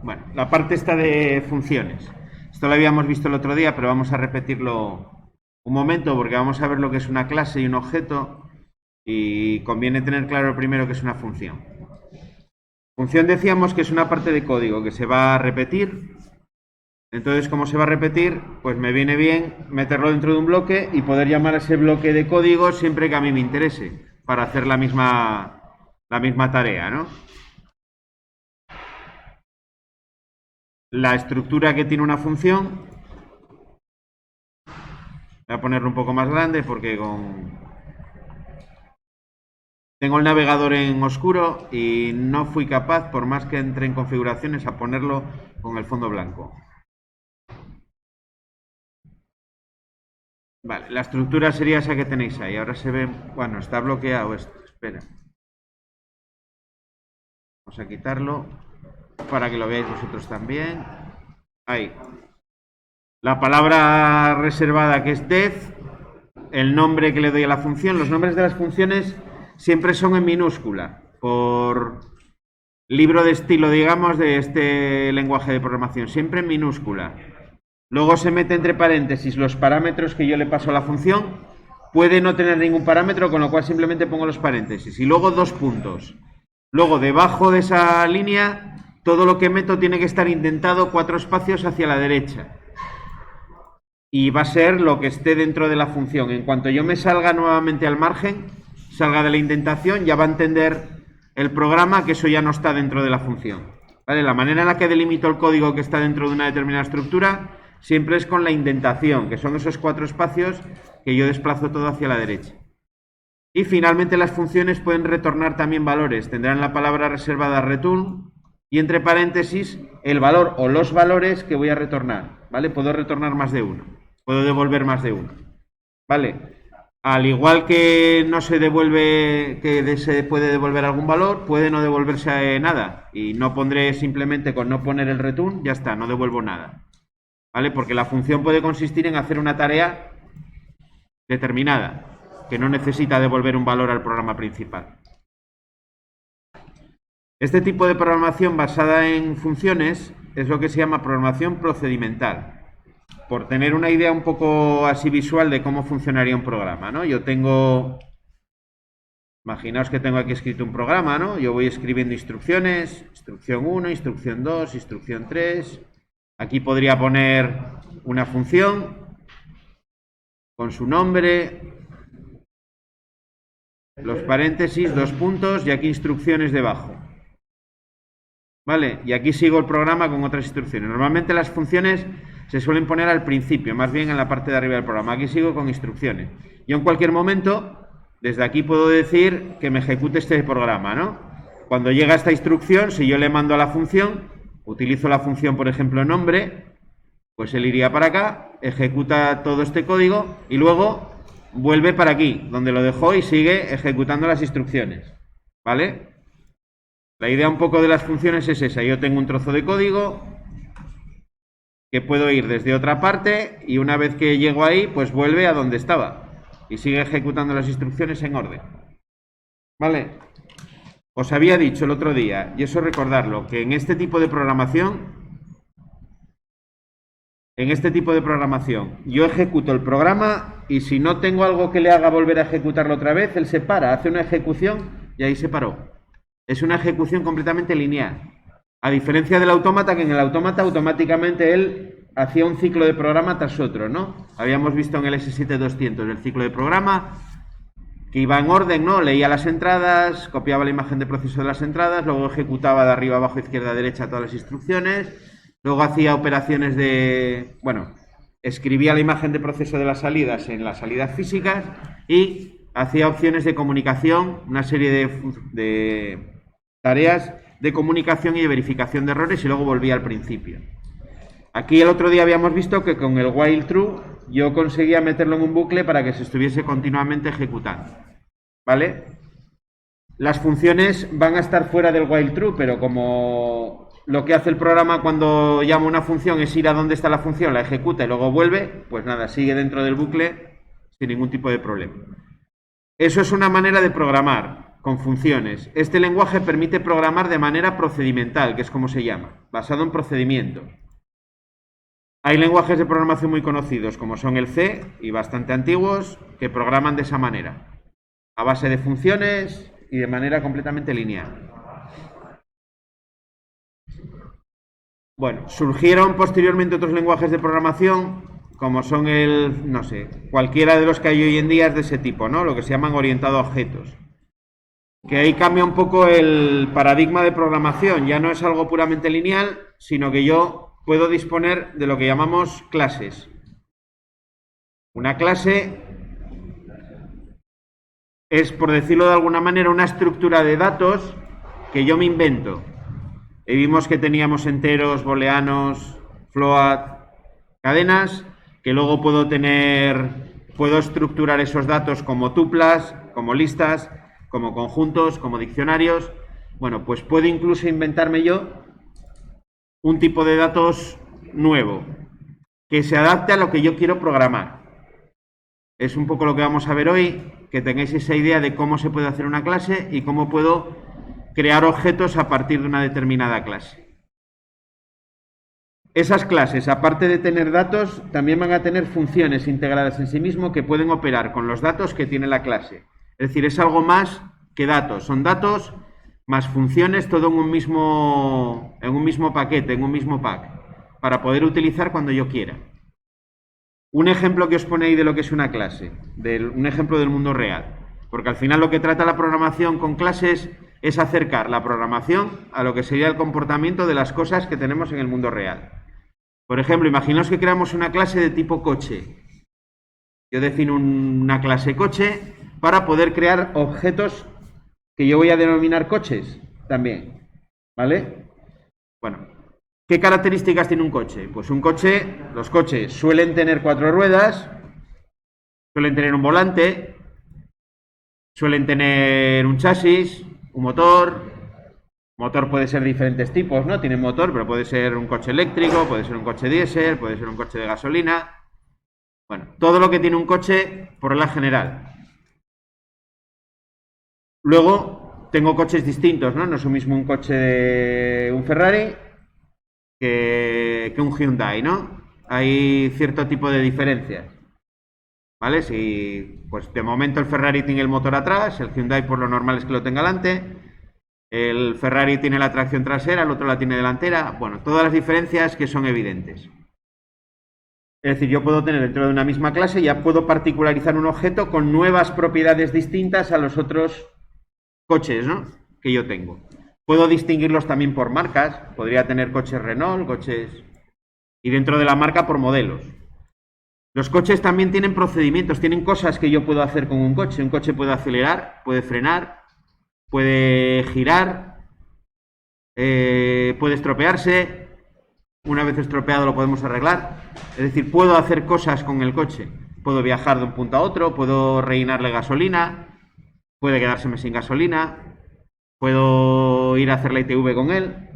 Bueno, la parte esta de funciones. Esto lo habíamos visto el otro día, pero vamos a repetirlo un momento porque vamos a ver lo que es una clase y un objeto y conviene tener claro primero que es una función. Función decíamos que es una parte de código que se va a repetir. Entonces, como se va a repetir, pues me viene bien meterlo dentro de un bloque y poder llamar a ese bloque de código siempre que a mí me interese para hacer la misma tarea, ¿no? La estructura que tiene una función, voy a ponerlo un poco más grande porque tengo el navegador en oscuro y no fui capaz, por más que entre en configuraciones, a ponerlo con el fondo blanco. Vale, la estructura sería esa que tenéis ahí. Ahora se ve, bueno, está bloqueado esto. Espera. Vamos a quitarlo para que lo veáis vosotros también. Ahí. La palabra reservada que es def, el nombre que le doy a la función. Los nombres de las funciones siempre son en minúscula, por libro de estilo, digamos, de este lenguaje de programación, siempre en minúscula. Luego se mete entre paréntesis los parámetros que yo le paso a la función. Puede no tener ningún parámetro, con lo cual simplemente pongo los paréntesis. Y luego 2 puntos. Luego, debajo de esa línea, todo lo que meto tiene que estar indentado 4 espacios hacia la derecha. Y va a ser lo que esté dentro de la función. En cuanto yo me salga nuevamente al margen, salga de la indentación, ya va a entender el programa que eso ya no está dentro de la función. ¿Vale? La manera en la que delimito el código que está dentro de una determinada estructura siempre es con la indentación, que son esos 4 espacios que yo desplazo todo hacia la derecha. Y finalmente las funciones pueden retornar también valores. Tendrán la palabra reservada return y entre paréntesis el valor o los valores que voy a retornar. ¿Vale? Puedo retornar más de uno. Puedo devolver más de uno. ¿Vale? Al igual que no se devuelve, que se puede devolver algún valor, puede no devolverse nada. Y no pondré simplemente con no poner el return, ya está, no devuelvo nada. ¿Vale? Porque la función puede consistir en hacer una tarea determinada, que no necesita devolver un valor al programa principal. Este tipo de programación basada en funciones es lo que se llama programación procedimental. Por tener una idea un poco así visual de cómo funcionaría un programa, ¿no? Yo tengo, imaginaos que tengo aquí escrito un programa, ¿no? Yo voy escribiendo instrucciones, instrucción 1, instrucción 2, instrucción 3. Aquí podría poner una función con su nombre, los paréntesis, 2 puntos y aquí instrucciones debajo. ¿Vale? Y aquí sigo el programa con otras instrucciones. Normalmente las funciones se suelen poner al principio, más bien en la parte de arriba del programa. Aquí sigo con instrucciones. Yo en cualquier momento, desde aquí puedo decir que me ejecute este programa, ¿no? Cuando llega esta instrucción, si yo le mando a la función, utilizo la función, por ejemplo, nombre, pues él iría para acá, ejecuta todo este código y luego vuelve para aquí, donde lo dejó y sigue ejecutando las instrucciones. ¿Vale? La idea un poco de las funciones es esa. Yo tengo un trozo de código que puedo ir desde otra parte y una vez que llego ahí, pues vuelve a donde estaba y sigue ejecutando las instrucciones en orden. ¿Vale? Os había dicho el otro día, y eso recordarlo, que en este tipo de programación, yo ejecuto el programa y si no tengo algo que le haga volver a ejecutarlo otra vez, él se para, hace una ejecución y ahí se paró. Es una ejecución completamente lineal. A diferencia del autómata, que en el autómata automáticamente él hacía un ciclo de programa tras otro, ¿no? Habíamos visto en el S7200 el ciclo de programa que iba en orden, ¿no? Leía las entradas, copiaba la imagen de proceso de las entradas, luego ejecutaba de arriba abajo, izquierda, derecha todas las instrucciones, luego hacía operaciones de, bueno, escribía la imagen de proceso de las salidas en las salidas físicas y hacía opciones de comunicación, una serie de tareas de comunicación y de verificación de errores y luego volvía al principio. Aquí el otro día habíamos visto que con el while true yo conseguía meterlo en un bucle para que se estuviese continuamente ejecutando. ¿Vale? Las funciones van a estar fuera del while true, pero como lo que hace el programa cuando llama una función es ir a donde está la función, la ejecuta y luego vuelve, pues nada, sigue dentro del bucle sin ningún tipo de problema. Eso es una manera de programar. con funciones. Este lenguaje permite programar de manera procedimental, que es como se llama, basado en procedimiento. Hay lenguajes de programación muy conocidos, como son el C, y bastante antiguos, que programan de esa manera, a base de funciones y de manera completamente lineal. Bueno, surgieron posteriormente otros lenguajes de programación, como son no sé, cualquiera de los que hay hoy en día es de ese tipo, ¿no? Lo que se llaman orientado a objetos. Que ahí cambia un poco el paradigma de programación, ya no es algo puramente lineal, sino que yo puedo disponer de lo que llamamos clases. Una clase es, por decirlo de alguna manera, una estructura de datos que yo me invento. Y vimos que teníamos enteros, booleanos, float, cadenas, que luego puedo estructurar esos datos como tuplas, como listas, como conjuntos, como diccionarios. Bueno, pues puedo incluso inventarme yo un tipo de datos nuevo, que se adapte a lo que yo quiero programar. Es un poco lo que vamos a ver hoy, que tengáis esa idea de cómo se puede hacer una clase y cómo puedo crear objetos a partir de una determinada clase. Esas clases, aparte de tener datos, también van a tener funciones integradas en sí mismo que pueden operar con los datos que tiene la clase. Es decir, es algo más que datos. Son datos más funciones, todo en un mismo paquete, en un mismo pack, para poder utilizar cuando yo quiera. Un ejemplo que os pone ahí de lo que es una clase, un ejemplo del mundo real. Porque al final lo que trata la programación con clases es acercar la programación a lo que sería el comportamiento de las cosas que tenemos en el mundo real. Por ejemplo, imaginaos que creamos una clase de tipo coche. Yo defino una clase coche para poder crear objetos que yo voy a denominar coches también. ¿Vale? Bueno, ¿qué características tiene un coche? Pues un coche, los coches suelen tener 4 ruedas, suelen tener un volante, suelen tener un chasis, un motor. Motor puede ser de diferentes tipos, ¿no? Tiene motor, pero puede ser un coche eléctrico, puede ser un coche diésel, puede ser un coche de gasolina. Bueno, todo lo que tiene un coche por regla general. Luego tengo coches distintos, ¿no? No es lo mismo un coche de un Ferrari que un Hyundai, ¿no? Hay cierto tipo de diferencias. ¿Vale? Si, pues de momento el Ferrari tiene el motor atrás, el Hyundai por lo normal es que lo tenga delante. El Ferrari tiene la tracción trasera, el otro la tiene delantera. Bueno, todas las diferencias que son evidentes. Es decir, yo puedo tener dentro de una misma clase, ya puedo particularizar un objeto con nuevas propiedades distintas a los otros coches, ¿no?, que yo tengo. Puedo distinguirlos también por marcas. Podría tener coches Renault, coches... Y dentro de la marca por modelos. Los coches también tienen procedimientos, tienen cosas que yo puedo hacer con un coche. Un coche puede acelerar, puede frenar, puede girar, puede estropearse. Una vez estropeado lo podemos arreglar. Es decir, puedo hacer cosas con el coche. Puedo viajar de un punto a otro, puedo rellenarle gasolina, puede quedárseme sin gasolina, puedo ir a hacer la ITV con él.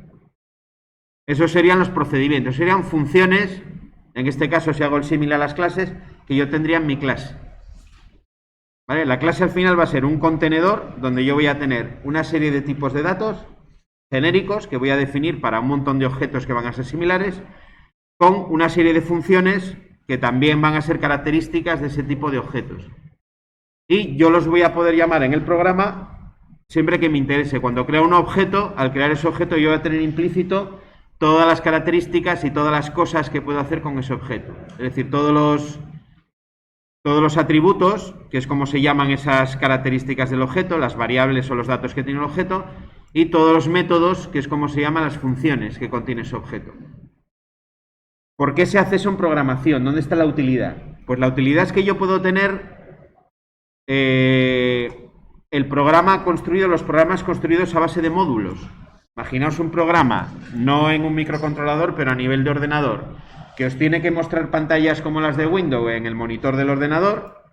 Esos serían los procedimientos, serían funciones. En este caso, si hago el símil a las clases, que yo tendría en mi clase. ¿Vale? La clase al final va a ser un contenedor donde yo voy a tener una serie de tipos de datos genéricos que voy a definir para un montón de objetos que van a ser similares, con una serie de funciones que también van a ser características de ese tipo de objetos. Y yo los voy a poder llamar en el programa siempre que me interese. Cuando creo un objeto, al crear ese objeto yo voy a tener implícito todas las características y todas las cosas que puedo hacer con ese objeto. Es decir, todos los atributos, que es como se llaman esas características del objeto, las variables o los datos que tiene el objeto, y todos los métodos, que es como se llaman las funciones que contiene ese objeto. ¿Por qué se hace eso en programación? ¿Dónde está la utilidad? Pues la utilidad es que yo puedo tener los programas construidos a base de módulos. Imaginaos un programa, no en un microcontrolador, pero a nivel de ordenador, que os tiene que mostrar pantallas como las de Windows en el monitor del ordenador.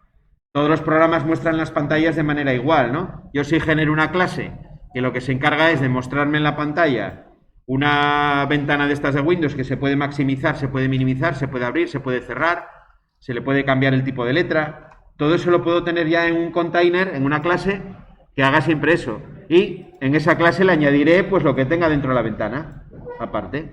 Todos los programas muestran las pantallas de manera igual, ¿no? Yo si genero una clase que lo que se encarga es de mostrarme en la pantalla una ventana de estas de Windows que se puede maximizar, se puede minimizar, se puede abrir, se puede cerrar, se le puede cambiar el tipo de letra. Todo eso lo puedo tener ya en un container, en una clase, que haga siempre eso. Y en esa clase le añadiré pues lo que tenga dentro de la ventana, aparte.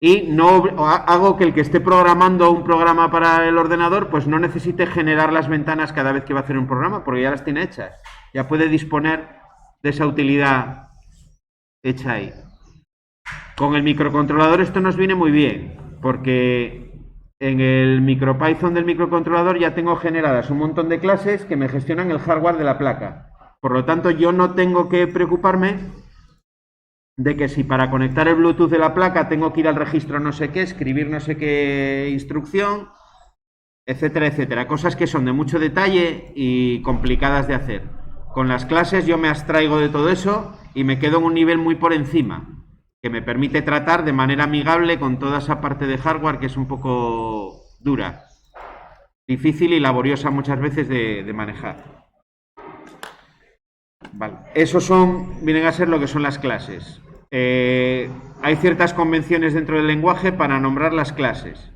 Y no hago que el que esté programando un programa para el ordenador pues no necesite generar las ventanas cada vez que va a hacer un programa, porque ya las tiene hechas. Ya puede disponer de esa utilidad hecha ahí. Con el microcontrolador esto nos viene muy bien, porque en el MicroPython del microcontrolador ya tengo generadas un montón de clases que me gestionan el hardware de la placa. Por lo tanto, yo no tengo que preocuparme de que si para conectar el Bluetooth de la placa tengo que ir al registro no sé qué, escribir no sé qué instrucción, etcétera, etcétera. Cosas que son de mucho detalle y complicadas de hacer. Con las clases yo me abstraigo de todo eso y me quedo en un nivel muy por encima, que me permite tratar de manera amigable con toda esa parte de hardware que es un poco dura, difícil y laboriosa muchas veces de manejar. Vale. Esos vienen a ser lo que son las clases. Hay ciertas convenciones dentro del lenguaje para nombrar las clases.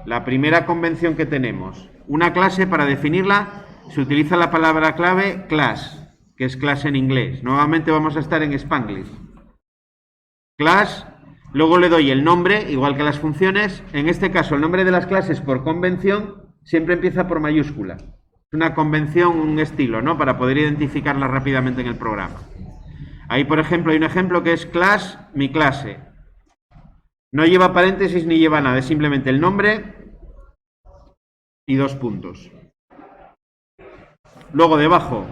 La primera convención que tenemos, una clase, para definirla se utiliza la palabra clave class, que es clase en inglés. Nuevamente vamos a estar en Spanglish. Class, luego le doy el nombre, igual que las funciones. En este caso, el nombre de las clases por convención siempre empieza por mayúscula. Es una convención, un estilo, ¿no? Para poder identificarla rápidamente en el programa. Ahí, por ejemplo, hay un ejemplo que es class, mi clase. No lleva paréntesis ni lleva nada, es simplemente el nombre y 2 puntos. Luego, debajo,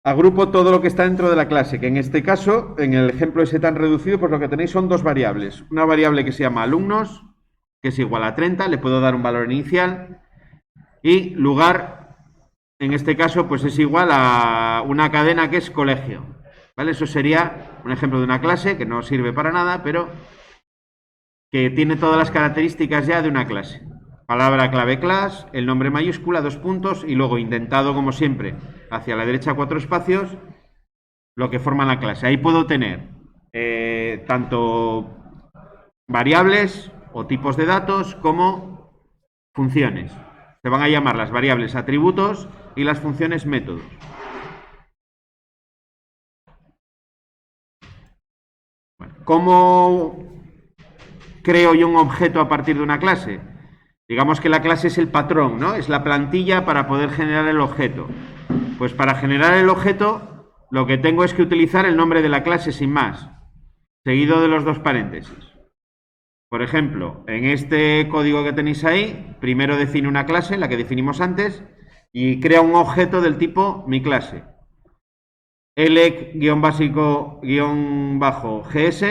agrupo todo lo que está dentro de la clase, que en este caso, en el ejemplo ese tan reducido, pues lo que tenéis son 2 variables. Una variable que se llama alumnos, que es igual a 30, le puedo dar un valor inicial, y lugar, en este caso, pues es igual a una cadena que es colegio. ¿Vale? Eso sería un ejemplo de una clase que no sirve para nada, pero que tiene todas las características ya de una clase. Palabra clave class, el nombre mayúscula, 2 puntos, y luego indentado como siempre hacia la derecha 4 espacios, lo que forma la clase. Ahí puedo tener tanto variables o tipos de datos como funciones. Se van a llamar las variables atributos y las funciones métodos. Bueno, ¿cómo creo yo un objeto a partir de una clase? Digamos que la clase es el patrón, ¿no? Es la plantilla para poder generar el objeto. Pues para generar el objeto, lo que tengo es que utilizar el nombre de la clase sin más, seguido de los 2 paréntesis. Por ejemplo, en este código que tenéis ahí, primero define una clase, la que definimos antes, y crea un objeto del tipo mi clase. elec-básico-gs,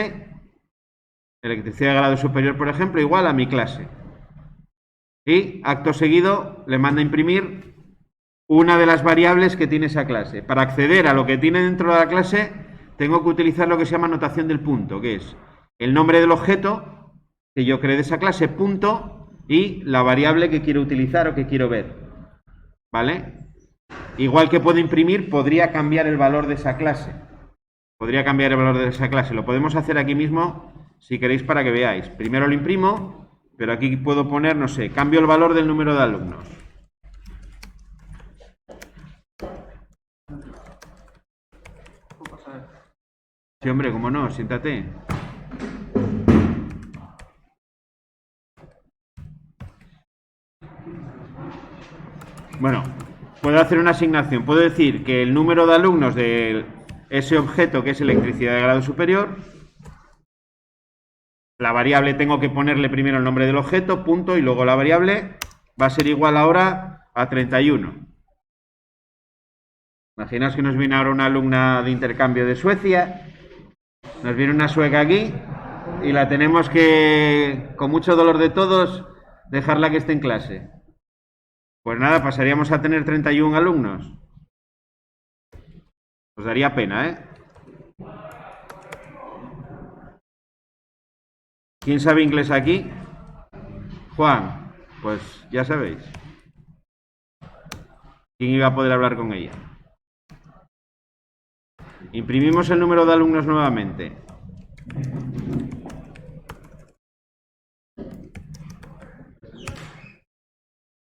electricidad de grado superior, por ejemplo, igual a mi clase. Y acto seguido le manda a imprimir una de las variables que tiene esa clase. Para acceder a lo que tiene dentro de la clase, tengo que utilizar lo que se llama notación del punto, que es el nombre del objeto que yo creé de esa clase, punto, y la variable que quiero utilizar o que quiero ver. ¿Vale? Igual que puedo imprimir, podría cambiar el valor de esa clase. Podría cambiar el valor de esa clase. Lo podemos hacer aquí mismo, si queréis, para que veáis. Primero lo imprimo, pero aquí puedo poner, no sé, cambio el valor del número de alumnos. Sí, hombre, cómo no, siéntate. Bueno, puedo hacer una asignación. Puedo decir que el número de alumnos de ese objeto que es electricidad de grado superior, la variable tengo que ponerle primero el nombre del objeto, punto, y luego la variable va a ser igual ahora a 31. Imaginaos que nos viene ahora una alumna de intercambio de Suecia, nos viene una sueca aquí y la tenemos que, con mucho dolor de todos, dejarla que esté en clase. Pues nada, pasaríamos a tener 31 alumnos. Os daría pena, ¿eh? ¿Quién sabe inglés aquí? Juan, pues ya sabéis. ¿Quién iba a poder hablar con ella? Imprimimos el número de alumnos nuevamente.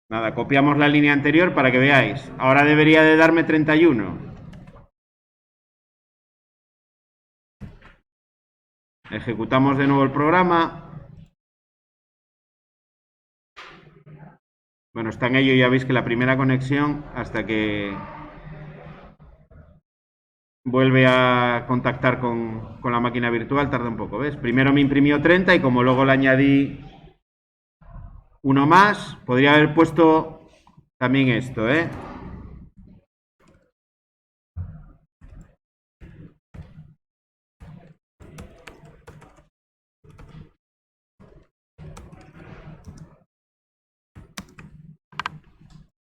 Nada, copiamos la línea anterior para que veáis. Ahora debería de darme 31. Ejecutamos de nuevo el programa. Bueno, está en ello, ya veis que la primera conexión, hasta que vuelve a contactar con la máquina virtual, tarda un poco, ¿ves? Primero me imprimió 30 y como luego le añadí uno más, podría haber puesto también esto, ¿eh?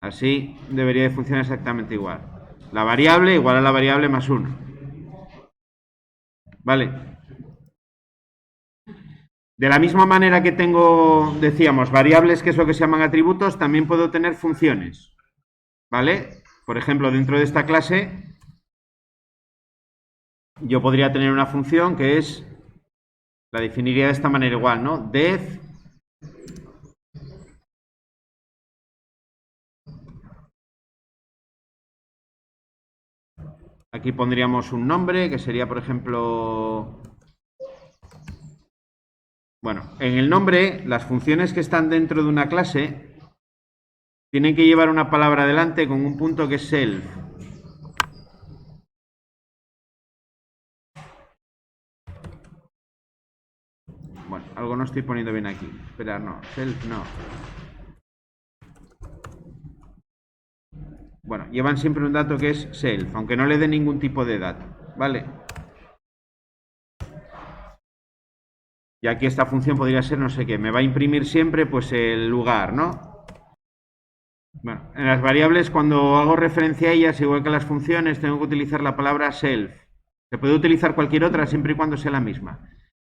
Así debería de funcionar exactamente igual. La variable igual a la variable más 1. ¿Vale? De la misma manera que tengo, decíamos, variables, que es lo que se llaman atributos, también puedo tener funciones. ¿Vale? Por ejemplo, dentro de esta clase, yo podría tener una función que es, la definiría de esta manera igual, ¿no? Def aquí pondríamos un nombre, que sería, por ejemplo, bueno, en el nombre, las funciones que están dentro de una clase tienen que llevar una palabra adelante con un punto que es self. Bueno, algo no estoy poniendo bien aquí. Espera, no, self no. Bueno, llevan siempre un dato que es self, aunque no le dé ningún tipo de dato, ¿vale? Y aquí esta función podría ser no sé qué, me va a imprimir siempre pues el lugar, ¿no? Bueno, en las variables cuando hago referencia a ellas, igual que las funciones, tengo que utilizar la palabra self. Se puede utilizar cualquier otra siempre y cuando sea la misma.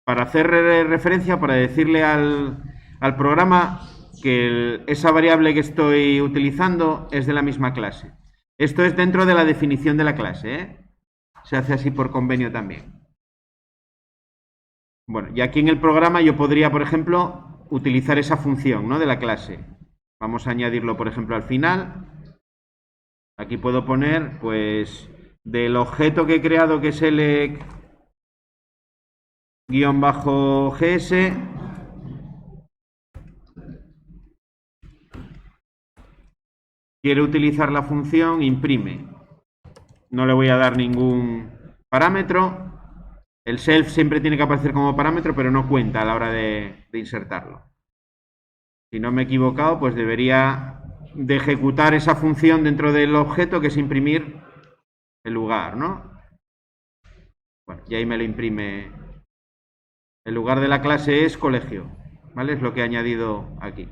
Para hacer referencia, para decirle al programa que esa variable que estoy utilizando es de la misma clase. Esto es dentro de la definición de la clase, ¿eh? Se hace así por convenio también. Bueno, y aquí en el programa yo podría, por ejemplo, utilizar esa función, ¿no? De la clase. Vamos a añadirlo, por ejemplo, al final. Aquí puedo poner, pues, del objeto que he creado, que es el _gs, quiero utilizar la función imprime. No le voy a dar ningún parámetro. El self siempre tiene que aparecer como parámetro, pero no cuenta a la hora de insertarlo. Si no me he equivocado, pues debería de ejecutar esa función dentro del objeto, que es imprimir el lugar, ¿no? Bueno, y ahí me lo imprime. El lugar de la clase es colegio, ¿vale? Es lo que he añadido aquí.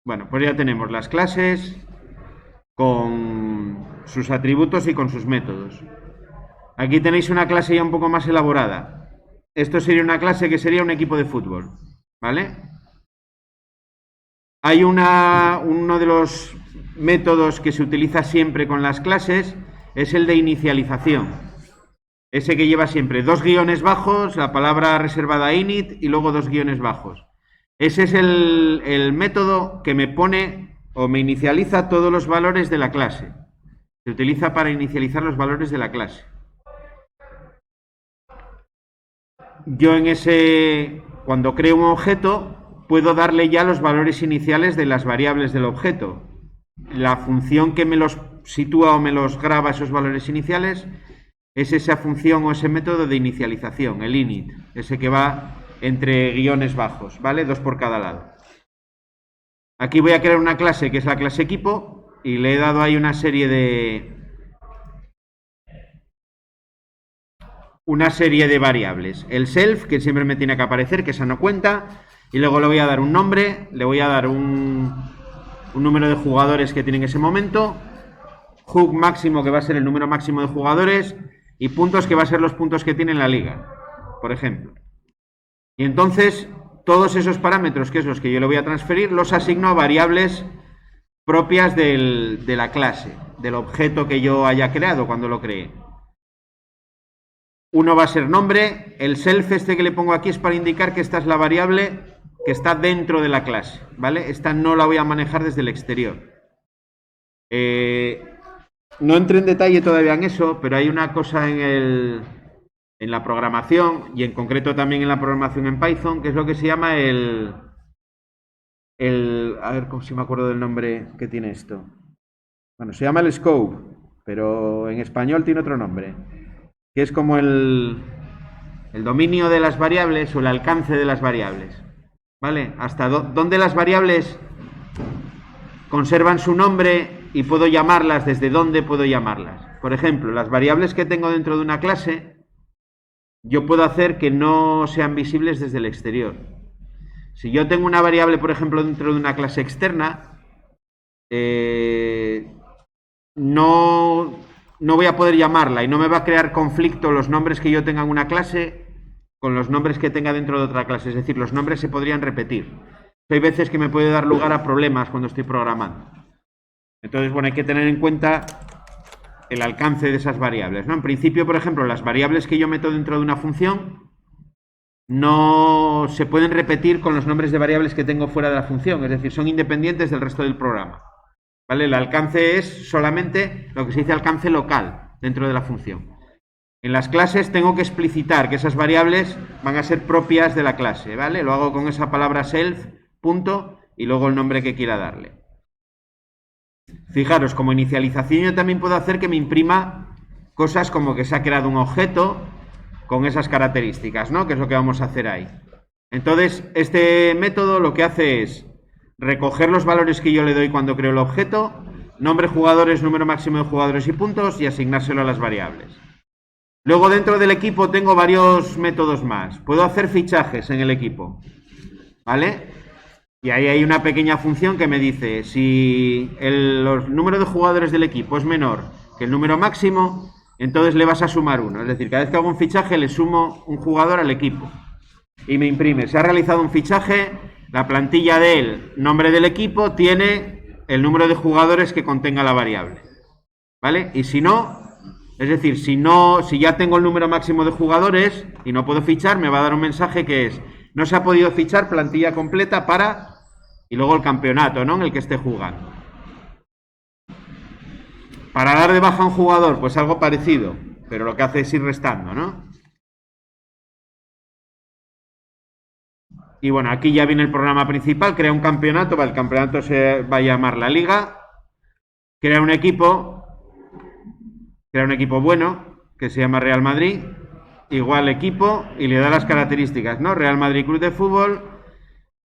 Bueno, pues ya tenemos las clases con sus atributos y con sus métodos. Aquí tenéis una clase ya un poco más elaborada. Esto sería una clase que sería un equipo de fútbol, ¿vale? Hay uno de los métodos que se utiliza siempre con las clases, es el de inicialización. Ese que lleva siempre 2 guiones bajos, la palabra reservada init y luego 2 guiones bajos. Ese es el método que me pone o me inicializa todos los valores de la clase. Se utiliza para inicializar los valores de la clase. Yo cuando creo un objeto, puedo darle ya los valores iniciales de las variables del objeto. La función que me los sitúa o me los graba esos valores iniciales es esa función o ese método de inicialización, el init, ese que va entre guiones bajos, ¿vale? 2 por cada lado. Aquí voy a crear una clase que es la clase equipo y le he dado ahí una serie de variables. El self, que siempre me tiene que aparecer, que esa no cuenta, y luego le voy a dar un nombre, le voy a dar un número de jugadores que tiene en ese momento, hook máximo, que va a ser el número máximo de jugadores, y puntos, que va a ser los puntos que tiene en la liga, por ejemplo. Y entonces todos esos parámetros, que es los que yo le voy a transferir, los asigno a variables propias de la clase, del objeto que yo haya creado cuando lo cree. Uno va a ser nombre, el self este que le pongo aquí es para indicar que esta es la variable que está dentro de la clase, ¿vale? Esta no la voy a manejar desde el exterior. No entré en detalle todavía en eso, pero hay una cosa en la programación, y en concreto también en la programación en Python, que es lo que se llama a ver si me acuerdo del nombre que tiene esto. Bueno, se llama el scope, pero en español tiene otro nombre, que es como el dominio de las variables o el alcance de las variables, ¿vale? Hasta dónde las variables conservan su nombre y puedo llamarlas, desde dónde puedo llamarlas. Por ejemplo, las variables que tengo dentro de una clase, yo puedo hacer que no sean visibles desde el exterior. Si yo tengo una variable, por ejemplo, dentro de una clase externa, no voy a poder llamarla y no me va a crear conflicto los nombres que yo tenga en una clase con los nombres que tenga dentro de otra clase. Es decir, los nombres se podrían repetir. Hay veces que me puede dar lugar a problemas cuando estoy programando. Entonces, bueno, hay que tener en cuenta el alcance de esas variables, ¿no? En principio, por ejemplo, las variables que yo meto dentro de una función no se pueden repetir con los nombres de variables que tengo fuera de la función, es decir, son independientes del resto del programa, ¿vale? El alcance es solamente lo que se dice alcance local dentro de la función. En las clases tengo que explicitar que esas variables van a ser propias de la clase, ¿vale? Lo hago con esa palabra self, punto, y luego el nombre que quiera darle. Fijaros, como inicialización yo también puedo hacer que me imprima cosas como que se ha creado un objeto con esas características, ¿no? Que es lo que vamos a hacer ahí. Entonces, este método lo que hace es recoger los valores que yo le doy cuando creo el objeto, nombre jugadores, número máximo de jugadores y puntos, y asignárselo a las variables. Luego, dentro del equipo tengo varios métodos más. Puedo hacer fichajes en el equipo, ¿vale? Y ahí hay una pequeña función que me dice si el número de jugadores del equipo es menor que el número máximo, entonces le vas a sumar uno. Es decir, cada vez que hago un fichaje le sumo un jugador al equipo. Y me imprime, se ha realizado un fichaje, la plantilla del nombre del equipo tiene el número de jugadores que contenga la variable, ¿vale? Y si no, es decir, si ya tengo el número máximo de jugadores y no puedo fichar, me va a dar un mensaje que es no se ha podido fichar plantilla completa para... y luego el campeonato, ¿no? En el que esté jugando. Para dar de baja a un jugador, pues algo parecido, pero lo que hace es ir restando, ¿no? Y bueno, aquí ya viene el programa principal, crea un campeonato, el campeonato se va a llamar la liga, crea un equipo bueno, que se llama Real Madrid, igual equipo, y le da las características, ¿no? Real Madrid Club de Fútbol,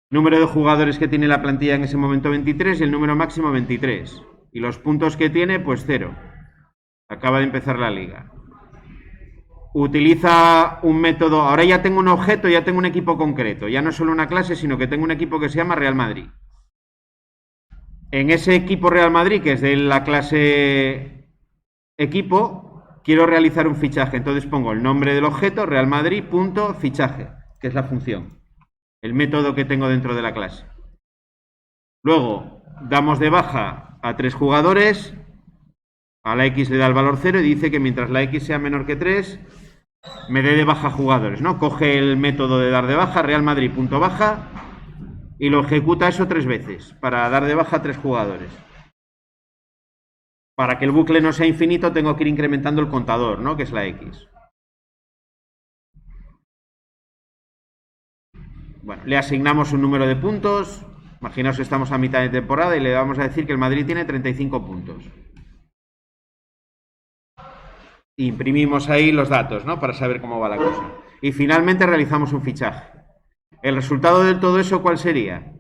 número de jugadores que tiene la plantilla en ese momento 23 y el número máximo 23. Y los puntos que tiene, pues 0. Acaba de empezar la liga. Utiliza un método, ahora ya tengo un objeto, ya tengo un equipo concreto, ya no es solo una clase, sino que tengo un equipo que se llama Real Madrid. En ese equipo Real Madrid, que es de la clase equipo, quiero realizar un fichaje, entonces pongo el nombre del objeto, Real Madrid, punto, fichaje, que es la función, el método que tengo dentro de la clase. Luego, damos de baja a 3 jugadores, a la X le da el valor 0 y dice que mientras la X sea menor que 3, me dé de baja jugadores, ¿no? Coge el método de dar de baja, Real Madrid, punto baja, y lo ejecuta eso 3 veces, para dar de baja a 3 jugadores. Para que el bucle no sea infinito, tengo que ir incrementando el contador, ¿no? Que es la X. Bueno, le asignamos un número de puntos. Imaginaos que estamos a mitad de temporada y le vamos a decir que el Madrid tiene 35 puntos. Imprimimos ahí los datos, ¿no? Para saber cómo va la cosa. Y finalmente realizamos un fichaje. ¿El resultado de todo eso cuál sería?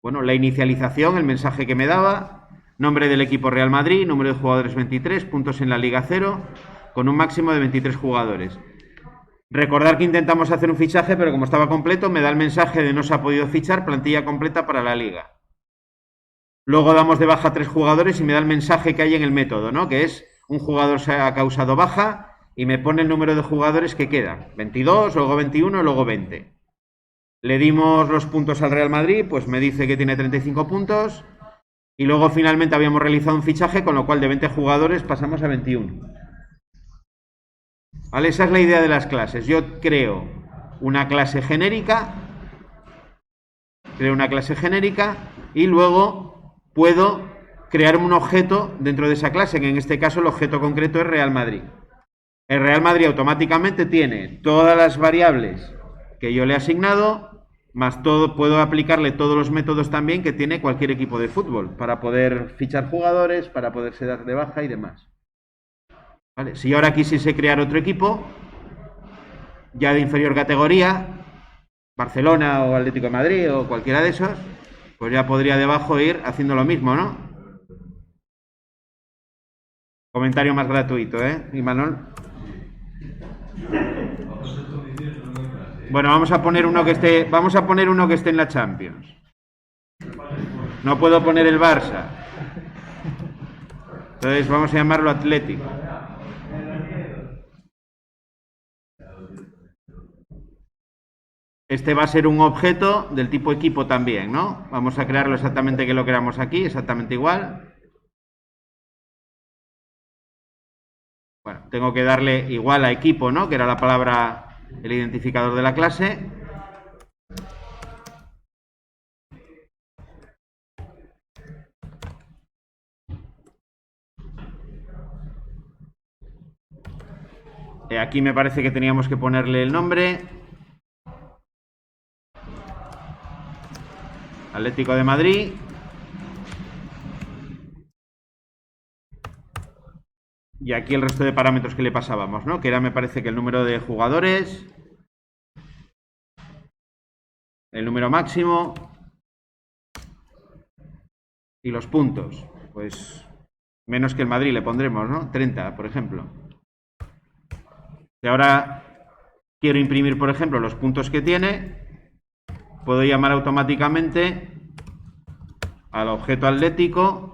Bueno, la inicialización, el mensaje que me daba, nombre del equipo Real Madrid, número de jugadores 23, puntos en la Liga 0, con un máximo de 23 jugadores. Recordar que intentamos hacer un fichaje, pero como estaba completo, me da el mensaje de no se ha podido fichar, plantilla completa para la Liga. Luego damos de baja a 3 jugadores y me da el mensaje que hay en el método, ¿no? Que es un jugador se ha causado baja y me pone el número de jugadores que quedan. 22, luego 21, luego 20. Le dimos los puntos al Real Madrid, pues me dice que tiene 35 puntos. Y luego finalmente habíamos realizado un fichaje, con lo cual de 20 jugadores pasamos a 21. ¿Vale? Esa es la idea de las clases. Yo creo una clase genérica Creo una clase genérica y luego puedo crear un objeto dentro de esa clase, que en este caso el objeto concreto es Real Madrid. El Real Madrid automáticamente tiene todas las variables que yo le he asignado, más todo, puedo aplicarle todos los métodos también que tiene cualquier equipo de fútbol, para poder fichar jugadores, para poderse dar de baja y demás. ¿Vale? Si yo ahora quisiese crear otro equipo, ya de inferior categoría, Barcelona o Atlético de Madrid o cualquiera de esos, pues ya podría debajo ir haciendo lo mismo, ¿no? Comentario más gratuito, ¿eh? Imanol. Bueno, vamos a poner uno que esté en la Champions. No puedo poner el Barça. Entonces vamos a llamarlo Atlético. Este va a ser un objeto del tipo equipo también, ¿no? Vamos a crearlo exactamente que lo queramos aquí, exactamente igual. Bueno, tengo que darle igual a equipo, ¿no? Que era la palabra, el identificador de la clase. Aquí me parece que teníamos que ponerle el nombre. Atlético de Madrid. Y aquí el resto de parámetros que le pasábamos, ¿no? Que era, me parece que el número de jugadores, el número máximo y los puntos. Pues menos que el Madrid le pondremos, ¿no? 30, por ejemplo. Si ahora quiero imprimir, por ejemplo, los puntos que tiene, puedo llamar automáticamente al objeto atlético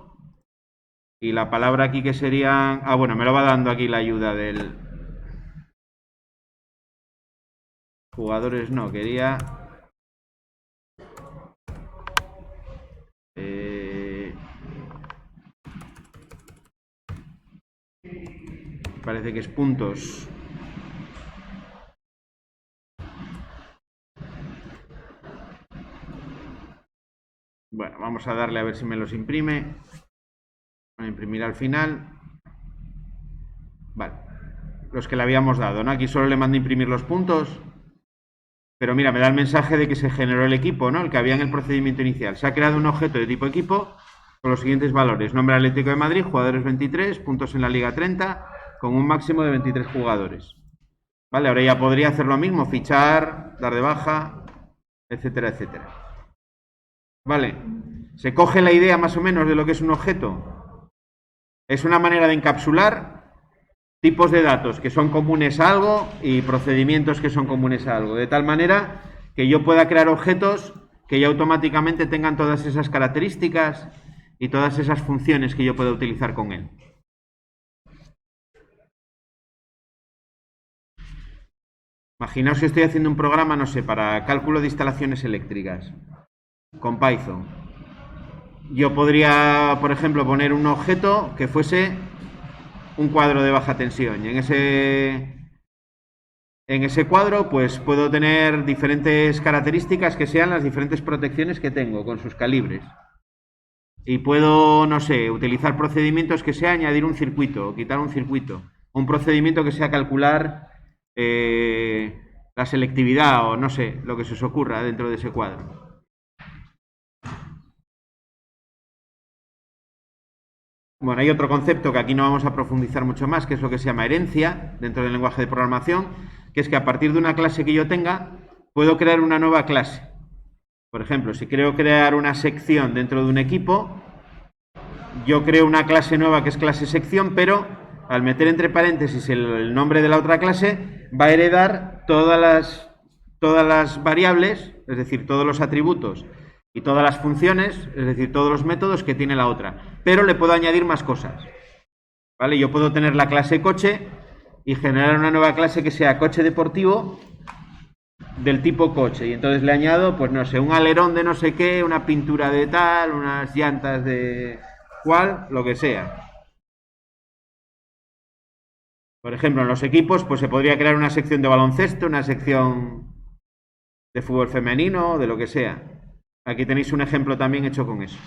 y la palabra aquí que sería... Ah, bueno, me lo va dando aquí la ayuda del... Jugadores no, quería... Parece que es puntos. Bueno, vamos a darle a ver si me los imprime. Voy a imprimir al final. Vale. Los que le habíamos dado, ¿no? Aquí solo le mando a imprimir los puntos. Pero mira, me da el mensaje de que se generó el equipo, ¿no? El que había en el procedimiento inicial. Se ha creado un objeto de tipo equipo con los siguientes valores. Nombre Atlético de Madrid, jugadores 23, puntos en la Liga 30, con un máximo de 23 jugadores. Vale, ahora ya podría hacer lo mismo, fichar, dar de baja, etcétera, etcétera. Vale, se coge la idea más o menos de lo que es un objeto. Es una manera de encapsular tipos de datos que son comunes a algo y procedimientos que son comunes a algo, de tal manera que yo pueda crear objetos que ya automáticamente tengan todas esas características y todas esas funciones que yo pueda utilizar con él. Imaginaos si estoy haciendo un programa, no sé, para cálculo de instalaciones eléctricas con Python. Yo podría, por ejemplo, poner un objeto que fuese un cuadro de baja tensión y en ese cuadro pues puedo tener diferentes características que sean las diferentes protecciones que tengo con sus calibres. Y puedo, no sé, utilizar procedimientos que sea añadir un circuito o quitar un circuito. Un procedimiento que sea calcular la selectividad o no sé, lo que se os ocurra dentro de ese cuadro. Bueno, hay otro concepto que aquí no vamos a profundizar mucho más, que es lo que se llama herencia dentro del lenguaje de programación, que es que a partir de una clase que yo tenga, puedo crear una nueva clase. Por ejemplo, si quiero crear una sección dentro de un equipo, yo creo una clase nueva que es clase sección, pero al meter entre paréntesis el nombre de la otra clase, va a heredar todas las variables, es decir, todos los atributos y todas las funciones, es decir, todos los métodos que tiene la otra. Pero le puedo añadir más cosas. ¿Vale? Yo puedo tener la clase coche y generar una nueva clase que sea coche deportivo del tipo coche. Y entonces le añado, pues no sé, un alerón de no sé qué, una pintura de tal, unas llantas de cual, lo que sea. Por ejemplo, en los equipos, pues se podría crear una sección de baloncesto, una sección de fútbol femenino, de lo que sea. Aquí tenéis un ejemplo también hecho con eso.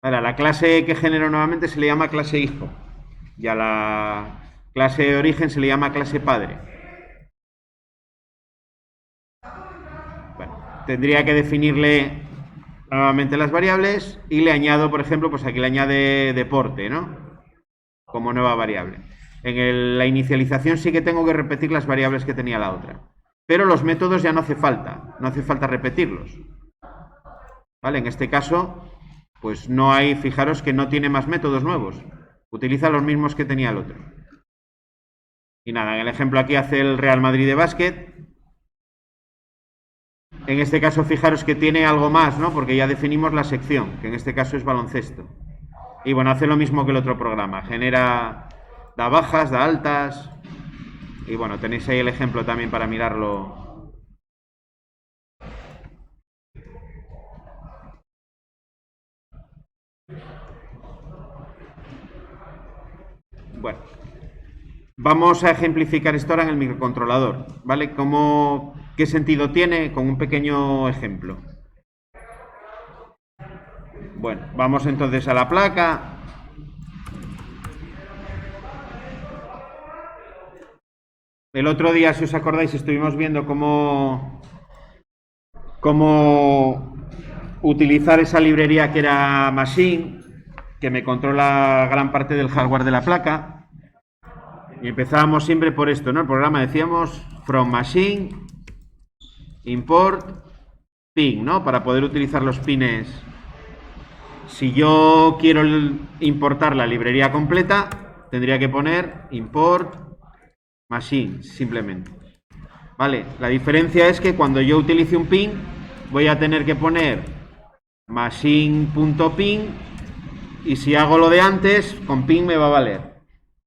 Ahora, la clase que genero nuevamente se le llama clase hijo. Y a la clase de origen se le llama clase padre. Bueno, tendría que definirle nuevamente las variables y le añado, por ejemplo, pues aquí le añade deporte, ¿no? Como nueva variable. La inicialización sí que tengo que repetir las variables que tenía la otra. Pero los métodos ya no hace falta repetirlos. ¿Vale? En este caso, pues no hay, fijaros que no tiene más métodos nuevos. Utiliza los mismos que tenía el otro. Y nada, en el ejemplo aquí hace el Real Madrid de básquet. En este caso, fijaros que tiene algo más, ¿no? Porque ya definimos la sección, que en este caso es baloncesto. Y bueno, hace lo mismo que el otro programa. Da bajas, da altas. Y bueno, tenéis ahí el ejemplo también para mirarlo. Bueno, vamos a ejemplificar esto ahora en el microcontrolador, ¿vale? ¿Qué sentido tiene? Con un pequeño ejemplo. Bueno, vamos entonces a la placa. El otro día, si os acordáis, estuvimos viendo cómo utilizar esa librería que era Machine, que me controla gran parte del hardware de la placa. Y empezábamos siempre por esto, ¿no? El programa decíamos from machine import pin, ¿no? Para poder utilizar los pines. Si yo quiero importar la librería completa, tendría que poner import machine, simplemente. Vale, la diferencia es que cuando yo utilice un pin, voy a tener que poner machine.pin y si hago lo de antes, con pin me va a valer.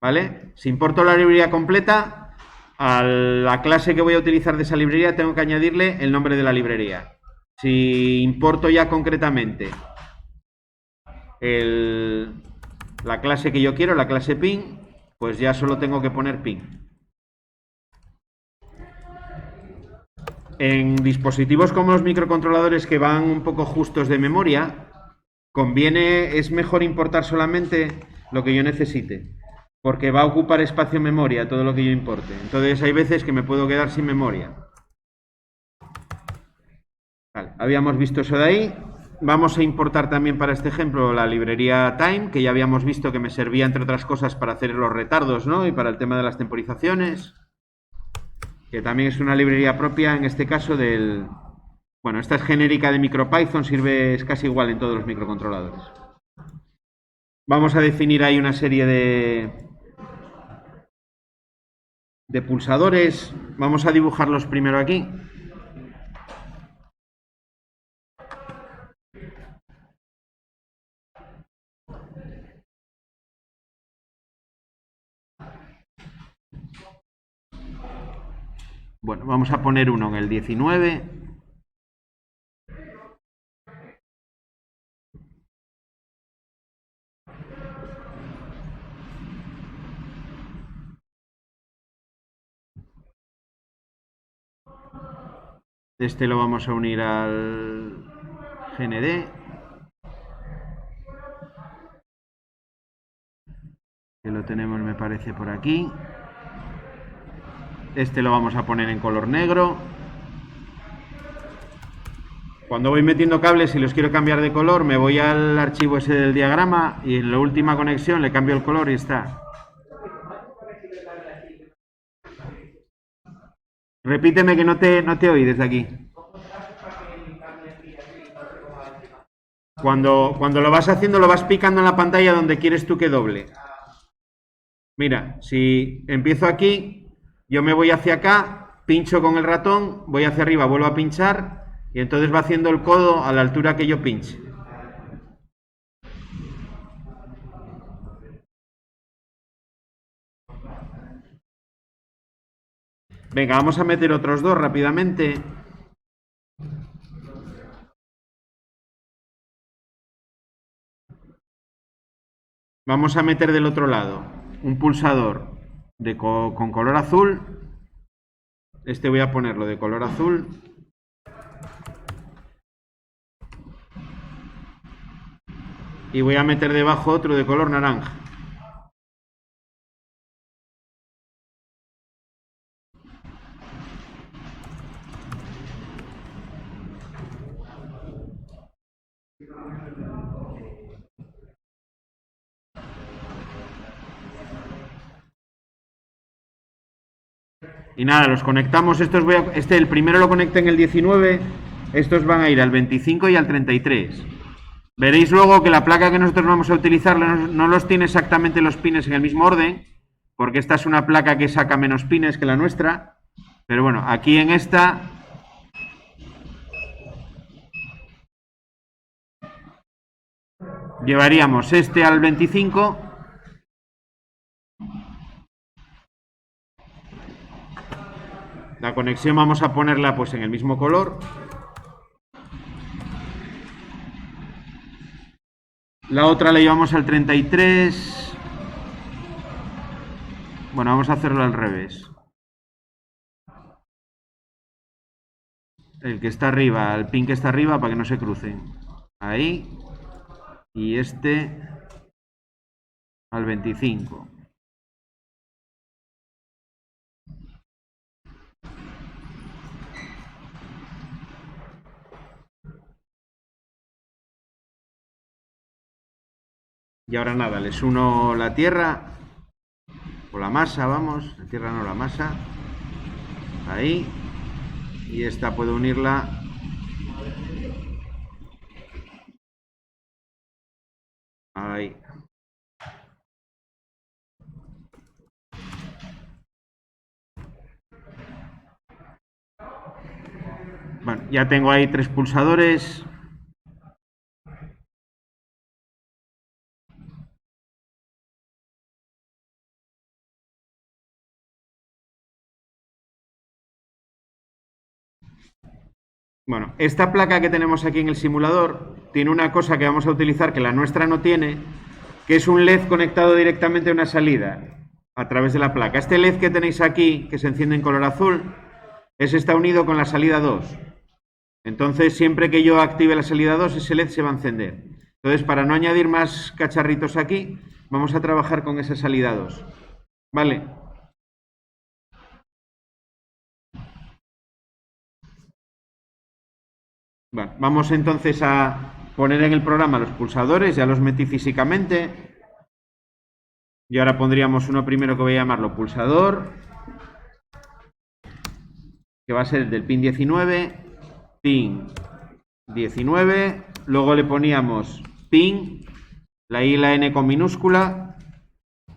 ¿Vale? Si importo la librería completa, a la clase que voy a utilizar de esa librería tengo que añadirle el nombre de la librería. Si importo ya concretamente la clase que yo quiero, la clase pin, pues ya solo tengo que poner pin. En dispositivos como los microcontroladores que van un poco justos de memoria, es mejor importar solamente lo que yo necesite, porque va a ocupar espacio en memoria todo lo que yo importe. Entonces hay veces que me puedo quedar sin memoria. Vale, habíamos visto eso de ahí. Vamos a importar también para este ejemplo la librería Time, que ya habíamos visto que me servía, entre otras cosas, para hacer los retardos, ¿no? Y para el tema de las temporizaciones, que también es una librería propia, en este caso, Bueno, esta es genérica de MicroPython, es casi igual en todos los microcontroladores. Vamos a definir ahí una serie de pulsadores. Vamos a dibujarlos primero aquí. Bueno, vamos a poner uno en el 19. Este lo vamos a unir al GND. Que lo tenemos, me parece, por aquí. Este lo vamos a poner en color negro. Cuando voy metiendo cables y los quiero cambiar de color, me voy al archivo ese del diagrama y en la última conexión le cambio el color y está. Repíteme que no te oí desde aquí. Cuando lo vas haciendo, lo vas picando en la pantalla donde quieres tú que doble. Mira, si empiezo aquí, yo me voy hacia acá, pincho con el ratón, voy hacia arriba, vuelvo a pinchar y entonces va haciendo el codo a la altura que yo pinche. Venga, vamos a meter otros dos rápidamente. Vamos a meter del otro lado un pulsador con color azul. Este voy a ponerlo de color azul. y voy a meter debajo otro de color naranja. Y nada, los conectamos. El primero lo conecté en el 19. Estos van a ir al 25 y al 33. Veréis luego que la placa que nosotros vamos a utilizar no los tiene exactamente los pines en el mismo orden, porque esta es una placa que saca menos pines que la nuestra. Pero bueno, aquí en esta llevaríamos este al 25. La conexión vamos a ponerla pues en el mismo color. La otra la llevamos al 33. Bueno, vamos a hacerlo al revés. El que está arriba, el pin que está arriba, para que no se crucen. Ahí. Y este al 25. Y ahora nada, les uno la tierra, o la masa, vamos, la tierra no, la masa, ahí, y esta puedo unirla ahí. Bueno, ya tengo ahí 3 pulsadores. Bueno, esta placa que tenemos aquí en el simulador tiene una cosa que vamos a utilizar que la nuestra no tiene, que es un LED conectado directamente a una salida a través de la placa. Este LED que tenéis aquí, que se enciende en color azul, está unido con la salida 2. Entonces, siempre que yo active la salida 2, ese LED se va a encender. Entonces, para no añadir más cacharritos aquí, vamos a trabajar con esa salida 2. ¿Vale? Bueno, vamos entonces a poner en el programa los pulsadores, ya los metí físicamente. Y ahora pondríamos uno primero que voy a llamarlo pulsador, que va a ser el del pin 19, pin 19, luego le poníamos pin, la I y la N con minúscula,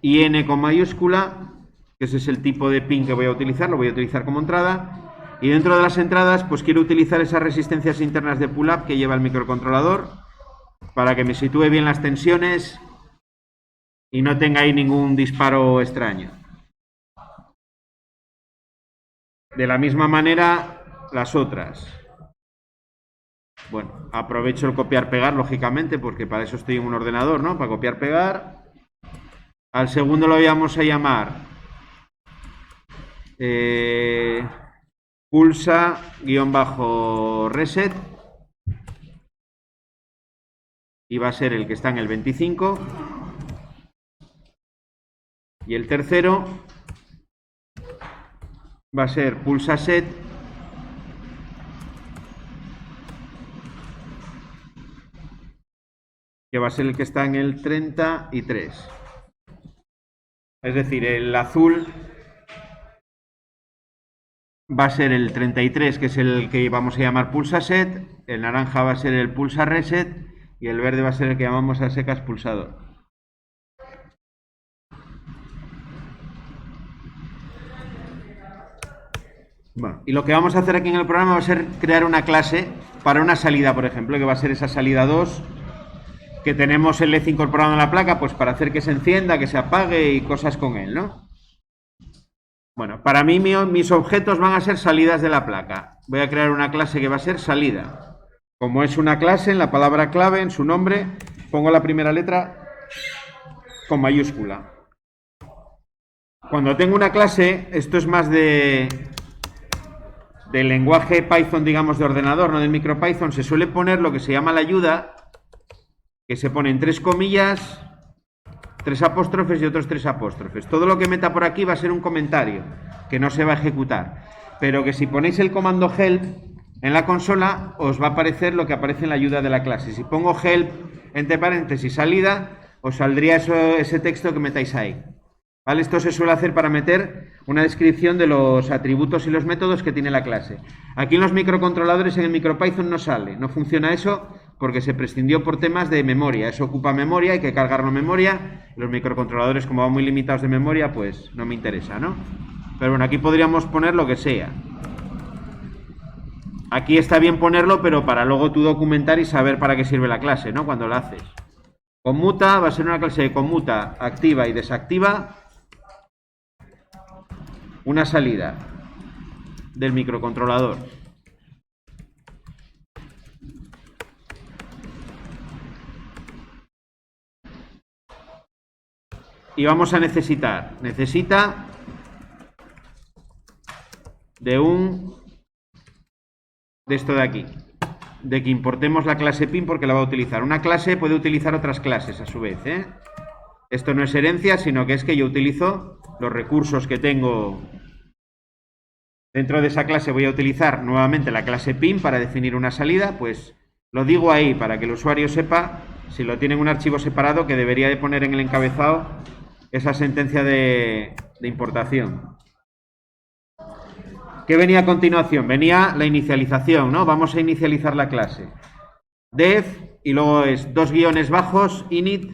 y N con mayúscula, que ese es el tipo de pin que voy a utilizar, lo voy a utilizar como entrada. Y dentro de las entradas, pues quiero utilizar esas resistencias internas de pull-up que lleva el microcontrolador para que me sitúe bien las tensiones y no tenga ahí ningún disparo extraño. De la misma manera, las otras. Bueno, aprovecho el copiar-pegar, lógicamente, porque para eso estoy en un ordenador, ¿no? Para copiar-pegar. Al segundo lo vamos a llamar pulsa-reset y va a ser el que está en el 25. Y el tercero va a ser pulsa set que va a ser el que está en el 33. Es decir, el azul va a ser el 33, que es el que vamos a llamar pulsa set, el naranja va a ser el pulsa reset y el verde va a ser el que llamamos a secas pulsador. Bueno, y lo que vamos a hacer aquí en el programa va a ser crear una clase para una salida, por ejemplo, que va a ser esa salida 2, que tenemos el LED incorporado en la placa, pues para hacer que se encienda, que se apague y cosas con él, ¿no? Bueno, para mí mis objetos van a ser salidas de la placa. Voy a crear una clase que va a ser salida. Como es una clase, en la palabra clave, en su nombre, pongo la primera letra con mayúscula. Cuando tengo una clase, esto es más del lenguaje Python, digamos, de ordenador, no del MicroPython, se suele poner lo que se llama la ayuda, que se ponen 3 comillas, 3 apóstrofes y otros 3 apóstrofes. Todo lo que meta por aquí va a ser un comentario, que no se va a ejecutar. Pero que si ponéis el comando help en la consola, os va a aparecer lo que aparece en la ayuda de la clase. Si pongo help entre paréntesis salida, os saldría ese texto que metáis ahí. ¿Vale? Esto se suele hacer para meter una descripción de los atributos y los métodos que tiene la clase. Aquí en los microcontroladores, en el MicroPython no sale, no funciona eso porque se prescindió por temas de memoria. Eso ocupa memoria, hay que cargarlo en memoria. Los microcontroladores, como van muy limitados de memoria, pues no me interesa, ¿no? Pero bueno, aquí podríamos poner lo que sea. Aquí está bien ponerlo, pero para luego tú documentar y saber para qué sirve la clase, ¿no? Cuando la haces. Conmuta va a ser una clase de conmuta, activa y desactiva una salida del microcontrolador. Y vamos a necesita de esto de aquí, de que importemos la clase pin porque la va a utilizar. Una clase puede utilizar otras clases a su vez, ¿eh? Esto no es herencia, sino que es que yo utilizo los recursos que tengo dentro de esa clase. Voy a utilizar nuevamente la clase pin para definir una salida, pues lo digo ahí para que el usuario sepa, si lo tiene en un archivo separado, que debería de poner en el encabezado esa sentencia de importación. ¿Qué venía a continuación? Venía la inicialización, ¿no? Vamos a inicializar la clase. Def, y luego es 2 guiones bajos, init,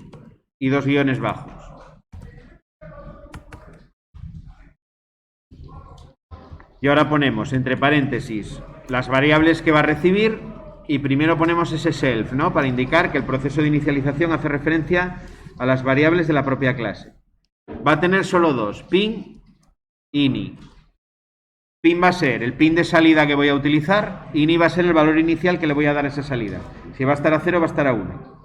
y 2 guiones bajos. Y ahora ponemos entre paréntesis las variables que va a recibir y primero ponemos ese self, ¿no? Para indicar que el proceso de inicialización hace referencia a las variables de la propia clase. Va a tener solo 2, pin, ini. Pin va a ser el pin de salida que voy a utilizar, ini va a ser el valor inicial que le voy a dar a esa salida. Si va a estar a 0, va a estar a 1.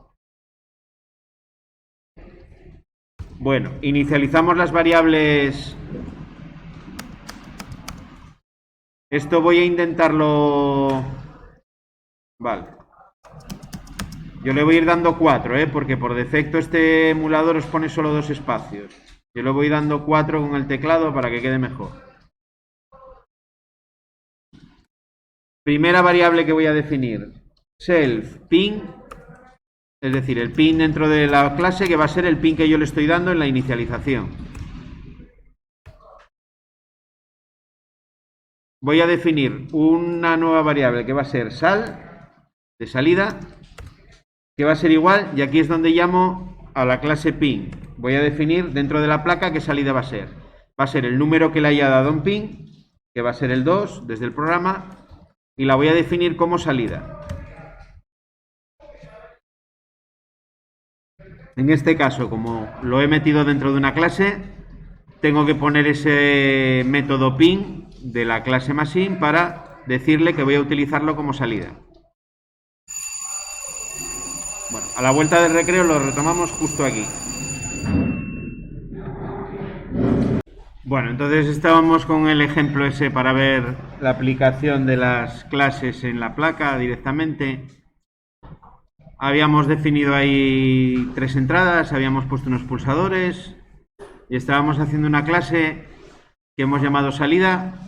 Bueno, inicializamos las variables. Esto voy a intentarlo. Vale. Yo le voy a ir dando 4, porque por defecto este emulador os pone solo 2 espacios. Yo le voy dando 4 con el teclado para que quede mejor. Primera variable que voy a definir. Self pin. Es decir, el pin dentro de la clase, que va a ser el pin que yo le estoy dando en la inicialización. Voy a definir una nueva variable que va a ser sal, de salida, que va a ser igual, y aquí es donde llamo a la clase pin. Voy a definir dentro de la placa qué salida va a ser. Va a ser el número que le haya dado un pin, que va a ser el 2 desde el programa, y la voy a definir como salida. En este caso, como lo he metido dentro de una clase, tengo que poner ese método pin de la clase machine para decirle que voy a utilizarlo como salida. Bueno, a la vuelta del recreo lo retomamos justo aquí. Bueno, entonces estábamos con el ejemplo ese para ver la aplicación de las clases en la placa directamente. Habíamos definido ahí 3 entradas, habíamos puesto unos pulsadores y estábamos haciendo una clase que hemos llamado salida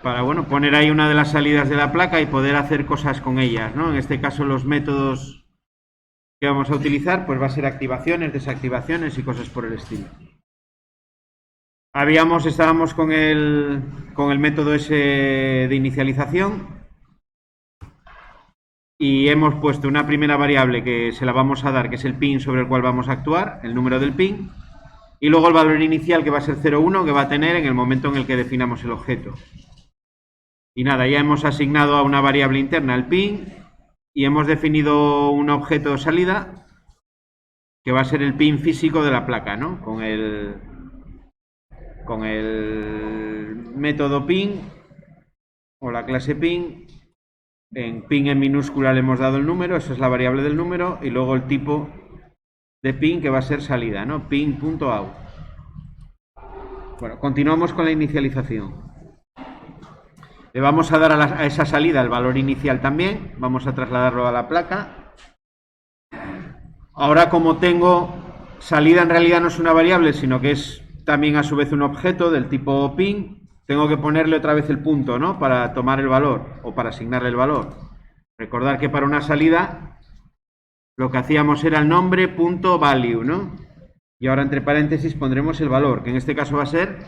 para, bueno, poner ahí una de las salidas de la placa y poder hacer cosas con ellas, ¿no? En este caso los métodos que vamos a utilizar pues va a ser activaciones, desactivaciones y cosas por el estilo. Estábamos con el método ese de inicialización. Y hemos puesto una primera variable que se la vamos a dar, que es el pin sobre el cual vamos a actuar, el número del pin, y luego el valor inicial, que va a ser 0,1, que va a tener en el momento en el que definamos el objeto. Y nada, ya hemos asignado a una variable interna el pin y hemos definido un objeto de salida que va a ser el pin físico de la placa, ¿no? Con el método pin o la clase pin. En pin en minúscula le hemos dado el número, esa es la variable del número, y luego el tipo de pin que va a ser salida, ¿no? Pin.out. Bueno, continuamos con la inicialización. Le vamos a dar a esa salida el valor inicial también, vamos a trasladarlo a la placa. Ahora, como tengo salida, en realidad no es una variable, sino que es también a su vez un objeto del tipo pin, tengo que ponerle otra vez el punto, ¿no? Para tomar el valor o para asignarle el valor. Recordar que para una salida lo que hacíamos era el nombre punto value, ¿no? Y ahora entre paréntesis pondremos el valor, que en este caso va a ser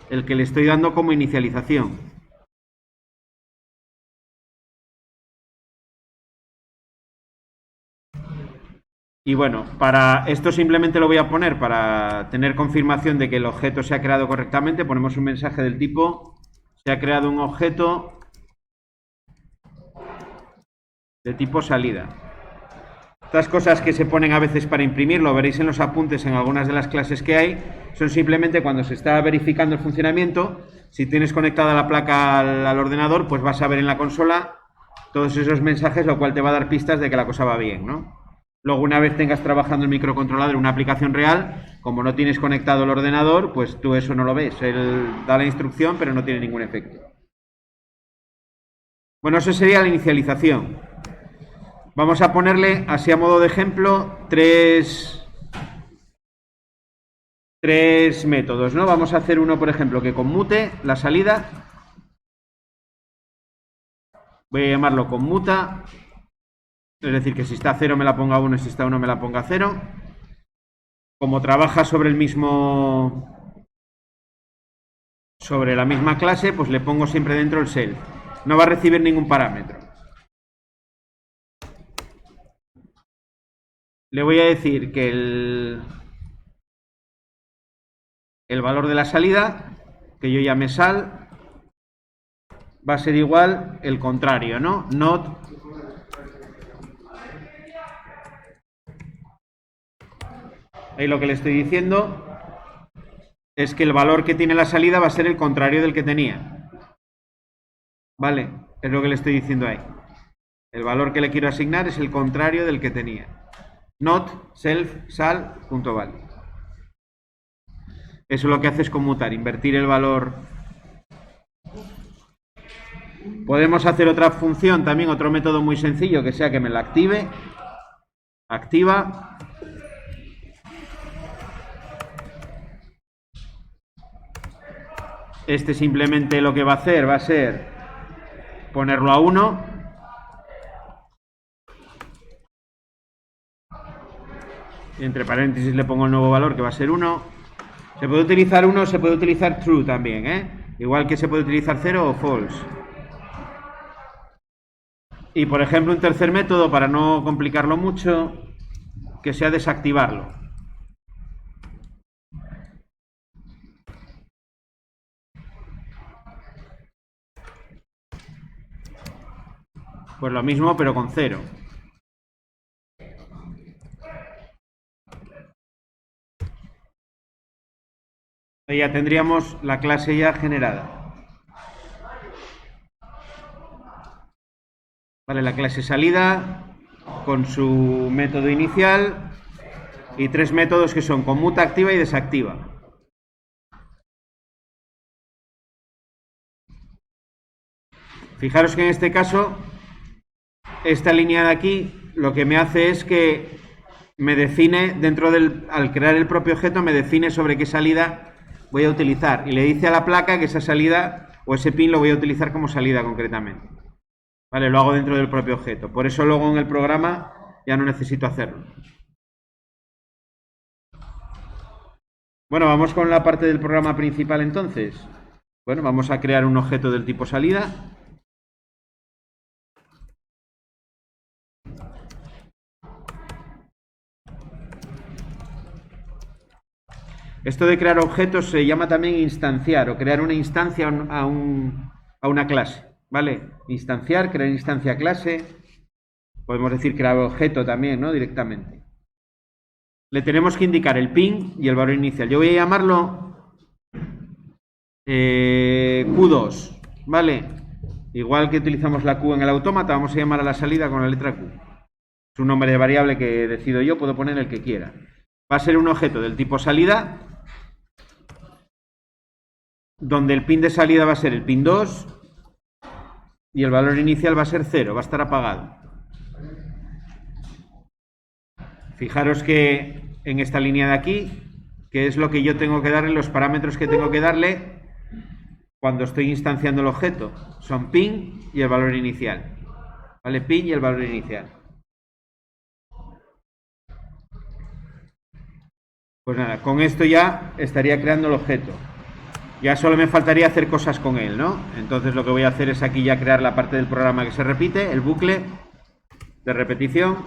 el que le estoy dando como inicialización. Y bueno, para esto simplemente lo voy a poner para tener confirmación de que el objeto se ha creado correctamente. Ponemos un mensaje del tipo: se ha creado un objeto de tipo salida. Estas cosas que se ponen a veces para imprimir, lo veréis en los apuntes en algunas de las clases que hay, son simplemente cuando se está verificando el funcionamiento. Si tienes conectada la placa al ordenador, pues vas a ver en la consola todos esos mensajes, lo cual te va a dar pistas de que la cosa va bien, ¿no? Luego, una vez tengas trabajando el microcontrolador en una aplicación real, como no tienes conectado el ordenador, pues tú eso no lo ves. Él da la instrucción, pero no tiene ningún efecto. Bueno, eso sería la inicialización. Vamos a ponerle, así a modo de ejemplo, tres métodos, ¿no? Vamos a hacer uno, por ejemplo, que conmute la salida. Voy a llamarlo conmuta. Es decir, que si está 0 me la ponga 1 y si está 1 me la ponga 0. Como trabaja sobre la misma clase, pues le pongo siempre dentro el self. No va a recibir ningún parámetro. Le voy a decir que el valor de la salida, que yo llame sal, va a ser igual el contrario, ¿no? Not. Ahí lo que le estoy diciendo es que el valor que tiene la salida va a ser el contrario del que tenía. ¿Vale? Es lo que le estoy diciendo ahí. El valor que le quiero asignar es el contrario del que tenía. Not self sal punto value. Eso lo que hace es conmutar, invertir el valor. Podemos hacer otra función también, otro método muy sencillo, que sea que me la active. Activa. Este simplemente lo que va a hacer va a ser ponerlo a 1. Y entre paréntesis le pongo el nuevo valor, que va a ser 1. Se puede utilizar 1, se puede utilizar true también, ¿eh? Igual que se puede utilizar 0 o false. Y por ejemplo, un tercer método, para no complicarlo mucho, que sea desactivarlo. Pues lo mismo, pero con 0. Ahí ya tendríamos la clase ya generada. Vale, la clase salida con su método inicial y 3 métodos que son conmuta, activa y desactiva. Fijaros que en este caso, esta línea de aquí lo que me hace es que me define al crear el propio objeto, me define sobre qué salida voy a utilizar. Y le dice a la placa que esa salida o ese pin lo voy a utilizar como salida concretamente. Vale, lo hago dentro del propio objeto. Por eso luego en el programa ya no necesito hacerlo. Bueno, vamos con la parte del programa principal entonces. Bueno, vamos a crear un objeto del tipo salida. Esto de crear objetos se llama también instanciar o crear una instancia a una clase, ¿vale? Instanciar, crear instancia clase. Podemos decir crear objeto también, ¿no? Directamente. Le tenemos que indicar el pin y el valor inicial. Yo voy a llamarlo Q2, ¿vale? Igual que utilizamos la Q en el autómata, vamos a llamar a la salida con la letra Q. Es un nombre de variable que decido yo, puedo poner el que quiera. Va a ser un objeto del tipo salida, donde el pin de salida va a ser el pin 2 y el valor inicial va a ser 0, va a estar apagado. Fijaros que en esta línea de aquí, que es lo que yo tengo que darle, los parámetros que tengo que darle cuando estoy instanciando el objeto. Son pin y el valor inicial. ¿Vale? Pin y el valor inicial. Pues nada, con esto ya estaría creando el objeto. Ya solo me faltaría hacer cosas con él, ¿no? Entonces lo que voy a hacer es aquí ya crear la parte del programa que se repite, el bucle de repetición.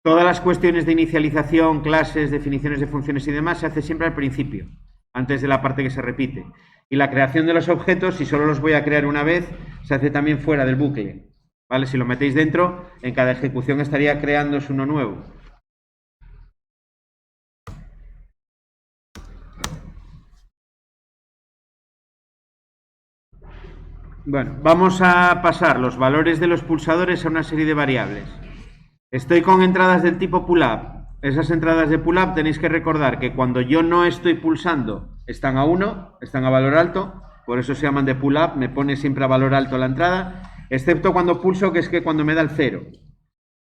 Todas las cuestiones de inicialización, clases, definiciones de funciones y demás se hace siempre al principio, antes de la parte que se repite. Y la creación de los objetos, si solo los voy a crear una vez, se hace también fuera del bucle. ¿Vale? Si lo metéis dentro, en cada ejecución estaría creándose uno nuevo. Bueno, vamos a pasar los valores de los pulsadores a una serie de variables. Estoy con entradas del tipo pull-up. Esas entradas de pull-up tenéis que recordar que cuando yo no estoy pulsando están a 1, están a valor alto, por eso se llaman de pull-up, me pone siempre a valor alto la entrada, excepto cuando pulso, que es que cuando me da el 0.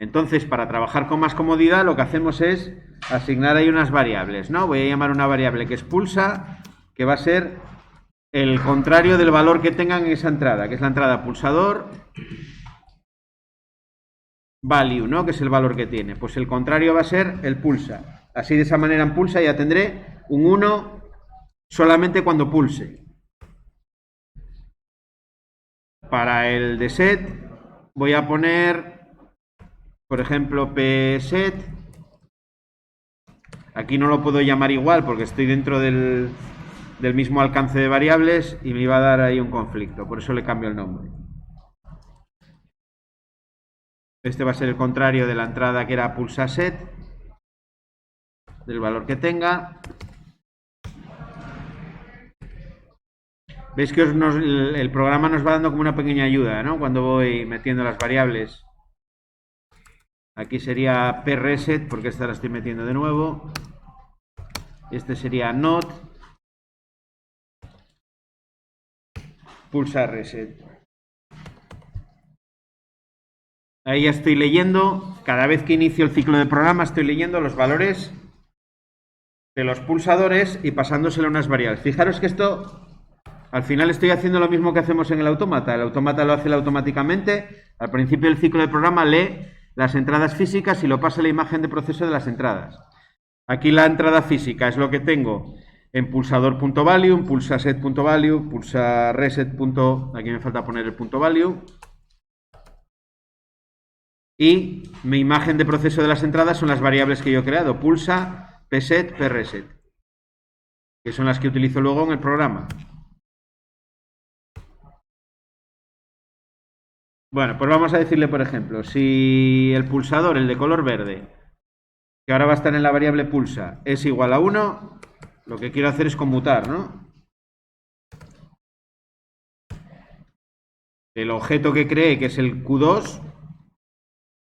Entonces, para trabajar con más comodidad, lo que hacemos es asignar ahí unas variables, ¿no? Voy a llamar una variable que es pulsa, que va a ser el contrario del valor que tengan en esa entrada, que es la entrada pulsador value, ¿no? Que es el valor que tiene. Pues el contrario va a ser el pulsa. Así de esa manera en pulsa ya tendré un 1 solamente cuando pulse. Para el de set voy a poner, por ejemplo, pset. Aquí no lo puedo llamar igual porque estoy dentro del mismo alcance de variables y me iba a dar ahí un conflicto. Por eso le cambio el nombre. Este va a ser el contrario de la entrada que era pulsa set, del valor que tenga. Veis que el programa nos va dando como una pequeña ayuda, ¿no? Cuando voy metiendo las variables. Aquí sería preset, porque esta la estoy metiendo de nuevo. Este sería not. Pulsa reset. Ahí ya estoy leyendo, cada vez que inicio el ciclo de programa estoy leyendo los valores de los pulsadores y pasándoselo a unas variables. Fijaros que esto, al final estoy haciendo lo mismo que hacemos en el autómata. El autómata lo hace él automáticamente. Al principio del ciclo de programa lee las entradas físicas y lo pasa a la imagen de proceso de las entradas. Aquí la entrada física es lo que tengo en pulsador.value, en pulsaset.value, pulsareset. Aquí me falta poner el punto value. Y mi imagen de proceso de las entradas son las variables que yo he creado, pulsa, pset, preset, que son las que utilizo luego en el programa. Bueno, pues vamos a decirle, por ejemplo, si el pulsador, el de color verde, que ahora va a estar en la variable pulsa, es igual a 1, lo que quiero hacer es conmutar, ¿no? El objeto que creé, que es el Q2,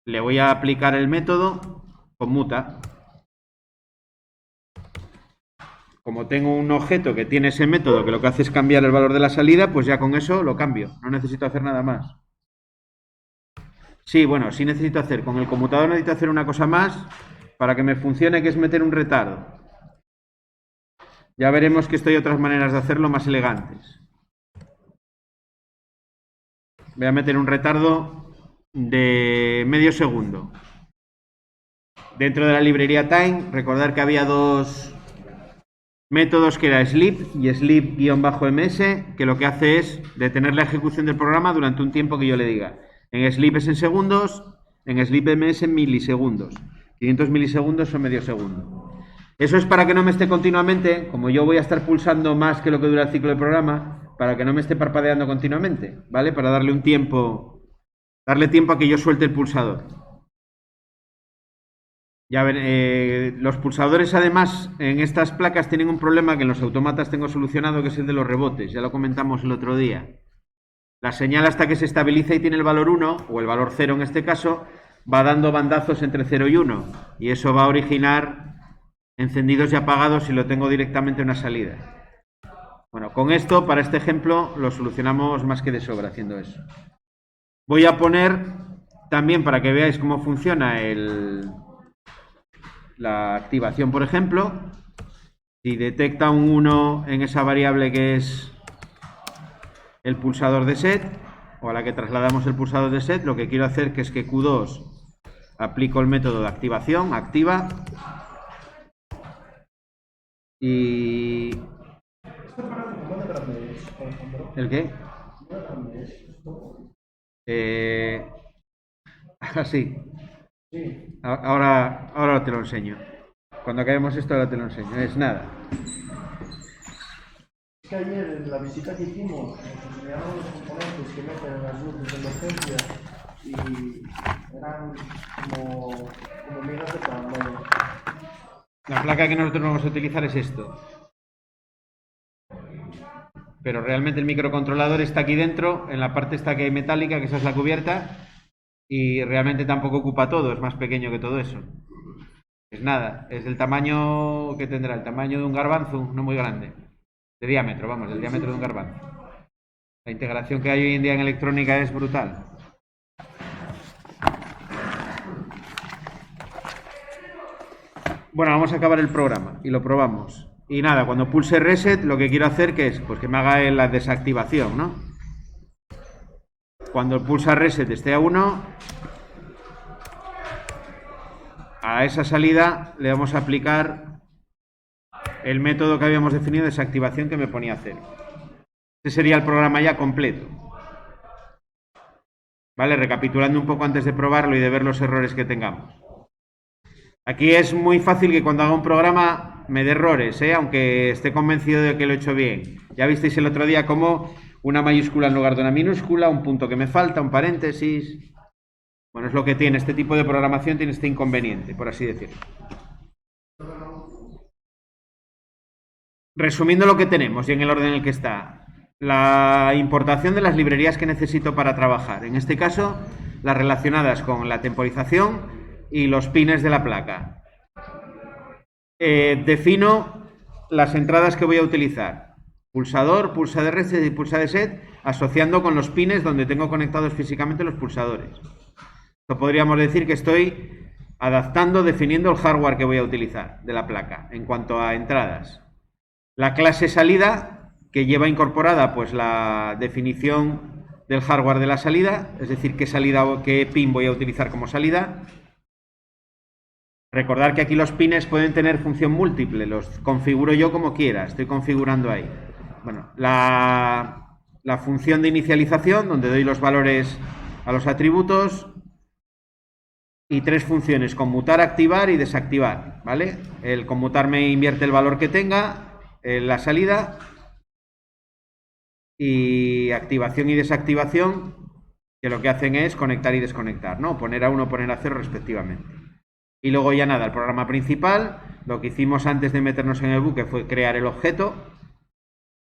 le voy a aplicar el método conmuta. Como tengo un objeto que tiene ese método que lo que hace es cambiar el valor de la salida, pues ya con eso lo cambio. No necesito hacer nada más. Sí, bueno, sí necesito hacer. Con el conmutador necesito hacer una cosa más para que me funcione, que es meter un retardo. Ya veremos que esto hay otras maneras de hacerlo más elegantes. Voy a meter un retardo de medio segundo. Dentro de la librería time, recordar que había dos métodos que era sleep y sleep-ms, que lo que hace es detener la ejecución del programa durante un tiempo que yo le diga. En sleep es en segundos, en sleep-ms en milisegundos. 500 milisegundos son medio segundo. Eso es para que no me esté continuamente, como yo voy a estar pulsando más que lo que dura el ciclo de programa, para que no me esté parpadeando continuamente, ¿vale? Para darle un tiempo, darle tiempo a que yo suelte el pulsador. Ya ven, los pulsadores además en estas placas tienen un problema que en los autómatas tengo solucionado, que es el de los rebotes, ya lo comentamos el otro día. La señal hasta que se estabiliza y tiene el valor 1, o el valor 0 en este caso, va dando bandazos entre 0 y 1, y eso va a originar encendidos y apagados si lo tengo directamente en una salida. Bueno, con esto, para este ejemplo, lo solucionamos más que de sobra haciendo eso. Voy a poner también, para que veáis cómo funciona la activación, por ejemplo, si detecta un 1 en esa variable que es el pulsador de set, o a la que trasladamos el pulsador de set, lo que quiero hacer es que Q2 aplico el método de activación, activa, y... ¿El qué? Así. Ahora te lo enseño. Cuando acabemos esto, ahora te lo enseño. Es nada. Es que ayer en la visita que hicimos nos enseñaron los componentes que meten en las luces de emergencia y eran como migas de pan. La placa que nosotros vamos a utilizar es esto. Pero realmente el microcontrolador está aquí dentro, en la parte esta que hay metálica, que esa es la cubierta, y realmente tampoco ocupa todo, es más pequeño que todo eso. Es nada, es del tamaño que tendrá, el tamaño de un garbanzo, no muy grande. De diámetro, vamos, del diámetro de un garbanzo. La integración que hay hoy en día en electrónica es brutal. Bueno, vamos a acabar el programa y lo probamos. Y nada, cuando pulse reset, lo que quiero hacer que es, pues que me haga la desactivación, ¿no? Cuando pulsa reset esté a 1, a esa salida le vamos a aplicar el método que habíamos definido de desactivación que me ponía a 0. Este sería el programa ya completo. ¿Vale? Recapitulando un poco antes de probarlo y de ver los errores que tengamos. Aquí es muy fácil que cuando haga un programa me dé errores, aunque esté convencido de que lo he hecho bien. Ya visteis el otro día cómo una mayúscula en lugar de una minúscula, un punto que me falta, un paréntesis. Bueno, es lo que tiene este tipo de programación, tiene este inconveniente, por así decirlo. Resumiendo lo que tenemos y en el orden en el que está. La importación de las librerías que necesito para trabajar. En este caso, las relacionadas con la temporización y los pines de la placa. Defino las entradas que voy a utilizar. Pulsador, pulsa de reset y pulsa de set, asociando con los pines donde tengo conectados físicamente los pulsadores. Esto podríamos decir que estoy adaptando, definiendo el hardware que voy a utilizar de la placa en cuanto a entradas. La clase salida, que lleva incorporada pues la definición del hardware de la salida, es decir, qué pin voy a utilizar como salida. Recordar que aquí los pines pueden tener función múltiple, los configuro yo como quiera, estoy configurando ahí. Bueno, la función de inicialización, donde doy los valores a los atributos, y 3 funciones, conmutar, activar y desactivar, ¿vale? El conmutar me invierte el valor que tenga, la salida, y activación y desactivación, que lo que hacen es conectar y desconectar, ¿no? Poner a 1, poner a 0 respectivamente. Y luego ya nada, el programa principal, lo que hicimos antes de meternos en el buque fue crear el objeto,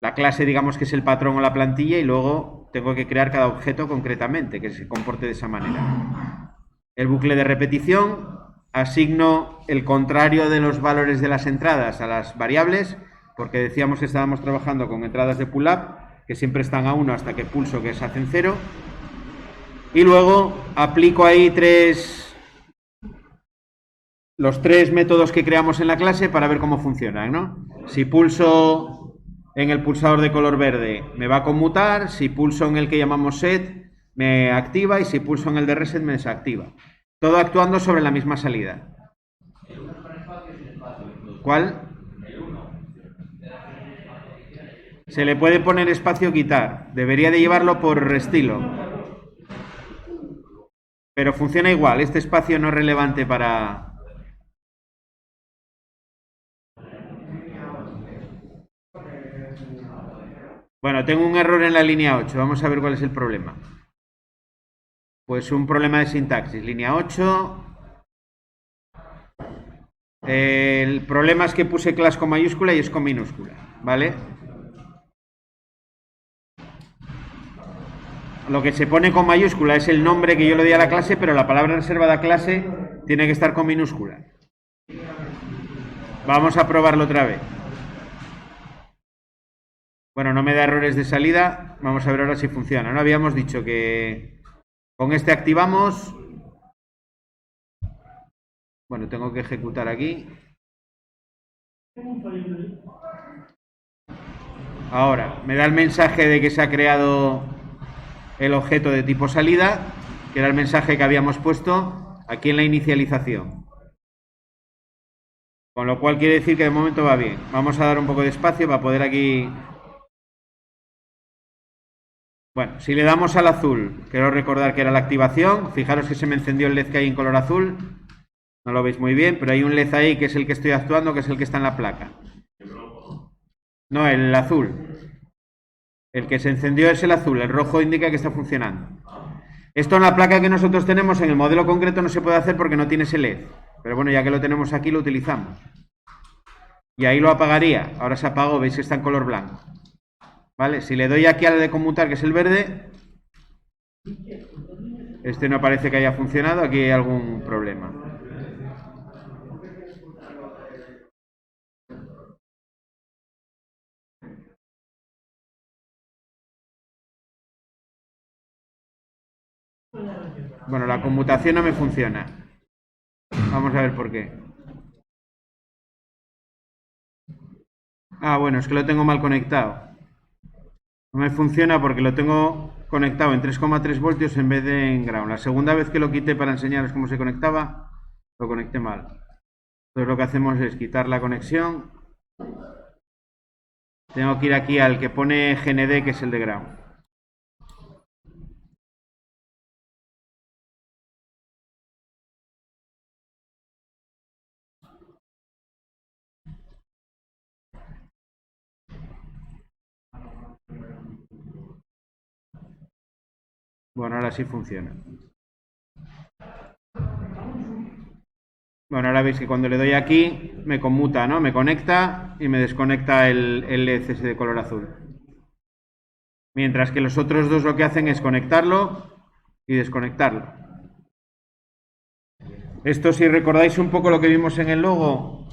la clase digamos que es el patrón o la plantilla, y luego tengo que crear cada objeto concretamente, que se comporte de esa manera. El bucle de repetición, asigno el contrario de los valores de las entradas a las variables, porque decíamos que estábamos trabajando con entradas de pull-up, que siempre están a 1 hasta que pulso que se hacen 0, y luego aplico ahí los 3 métodos que creamos en la clase para ver cómo funcionan, ¿no? Si pulso en el pulsador de color verde me va a conmutar, si pulso en el que llamamos set me activa y si pulso en el de reset me desactiva. Todo actuando sobre la misma salida. ¿Cuál? Se le puede poner espacio o quitar. Debería de llevarlo por estilo. Pero funciona igual. Este espacio no es relevante para... Bueno, tengo un error en la línea 8. Vamos a ver cuál es el problema. Pues un problema de sintaxis. Línea 8. El problema es que puse class con mayúscula y es con minúscula, ¿vale? Lo que se pone con mayúscula es el nombre que yo le doy a la clase, pero la palabra reservada a clase tiene que estar con minúscula. Vamos a probarlo otra vez. Bueno, no me da errores de salida. Vamos a ver ahora si funciona. No habíamos dicho que con este activamos. Bueno, tengo que ejecutar aquí. Ahora, me da el mensaje de que se ha creado el objeto de tipo salida, que era el mensaje que habíamos puesto aquí en la inicialización. Con lo cual quiere decir que de momento va bien. Vamos a dar un poco de espacio para poder aquí... Bueno, si le damos al azul, quiero recordar que era la activación. Fijaros que se me encendió el LED que hay en color azul. No lo veis muy bien, pero hay un LED ahí que es el que estoy actuando, que es el que está en la placa. No, el azul. El que se encendió es el azul, el rojo indica que está funcionando. Esto en la placa que nosotros tenemos, en el modelo concreto no se puede hacer porque no tiene ese LED. Pero bueno, ya que lo tenemos aquí, lo utilizamos. Y ahí lo apagaría. Ahora se apagó, veis que está en color blanco. ¿Vale? Si le doy aquí al de conmutar, que es el verde, este no parece que haya funcionado, aquí hay algún problema. Bueno, la conmutación no me funciona. Vamos a ver por qué. Ah, bueno, es que lo tengo mal conectado. No me funciona porque lo tengo conectado en 3,3 voltios en vez de en ground. La segunda vez que lo quité para enseñaros cómo se conectaba, lo conecté mal. Entonces lo que hacemos es quitar la conexión. Tengo que ir aquí al que pone GND, que es el de ground. Bueno, ahora sí funciona. Bueno, ahora veis que cuando le doy aquí me conmuta, ¿no? Me conecta y me desconecta el LED ese de color azul. Mientras que los otros dos lo que hacen es conectarlo y desconectarlo. Esto, si recordáis un poco lo que vimos en el logo,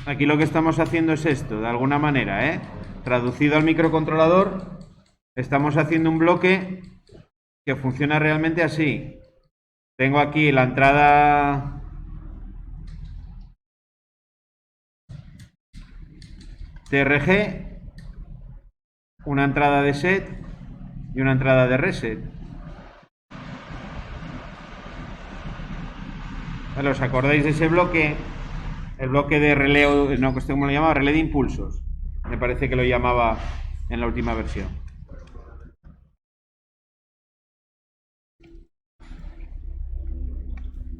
aquí lo que estamos haciendo es esto, de alguna manera, ¿eh? Traducido al microcontrolador, estamos haciendo un bloque que funciona realmente así. Tengo aquí la entrada TRG, una entrada de set y una entrada de reset. Vale, ¿os acordáis de ese bloque? El bloque de releo, no, ¿cómo lo llamaba? Relé de impulsos. Me parece que lo llamaba en la última versión.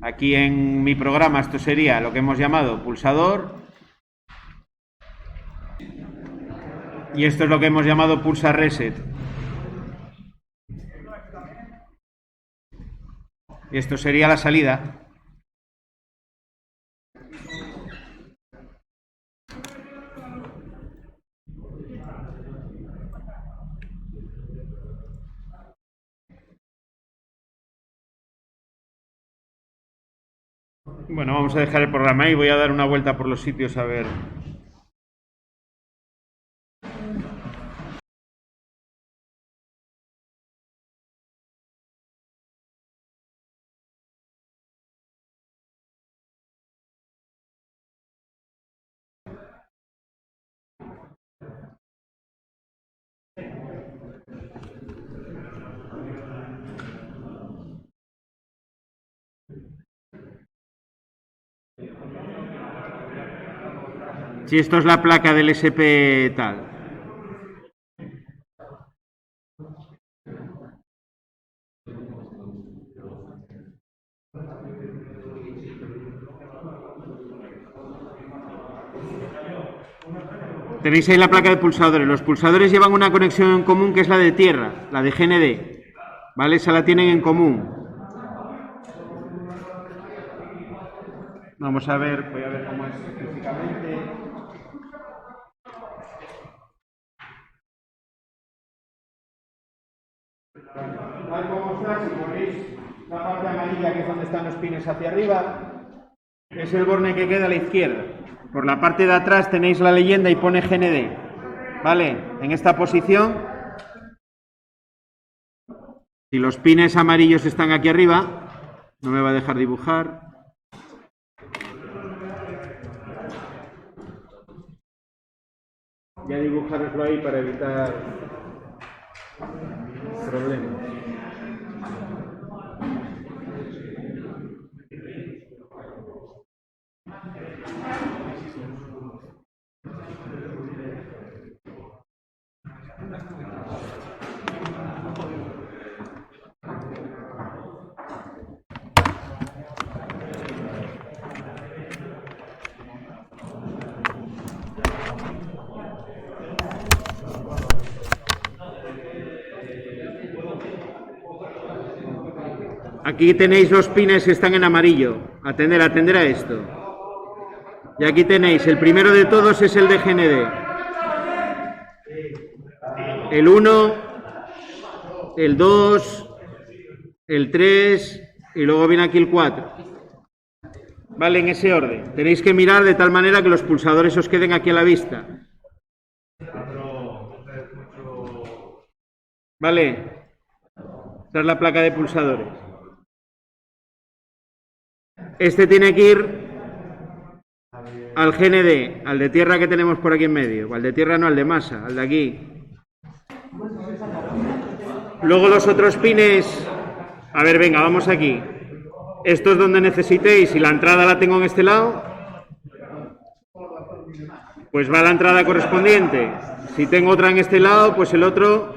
Aquí en mi programa esto sería lo que hemos llamado pulsador. Y esto es lo que hemos llamado pulsa reset. Y esto sería la salida. Bueno, vamos a dejar el programa ahí. Voy a dar una vuelta por los sitios a ver. Si esto es la placa del SP tal. Tenéis ahí la placa de pulsadores. Los pulsadores llevan una conexión en común que es la de tierra, la de GND. ¿Vale? Esa la tienen en común. Vamos a ver, voy a ver cómo es físicamente. Tal como está, si ponéis la parte amarilla, que es donde están los pines hacia arriba, es el borne que queda a la izquierda. Por la parte de atrás tenéis la leyenda y pone GND. ¿Vale? En esta posición, si los pines amarillos están aquí arriba, no me va a dejar dibujar. Ya dibujaroslo ahí para evitar problemas. Aquí tenéis los pines que están en amarillo. Atender a esto. Y aquí tenéis, el primero de todos es el de GND. El 1, el 2, el 3 y luego viene aquí el 4. Vale, en ese orden. Tenéis que mirar de tal manera que los pulsadores os queden aquí a la vista. Vale. Esta es la placa de pulsadores. Este tiene que ir al GND, al de tierra que tenemos por aquí en medio. O al de tierra no, al de masa, al de aquí. Luego los otros pines... A ver, venga, vamos aquí. Esto es donde necesitéis. Y la entrada la tengo en este lado, pues va a la entrada correspondiente. Si tengo otra en este lado, pues el otro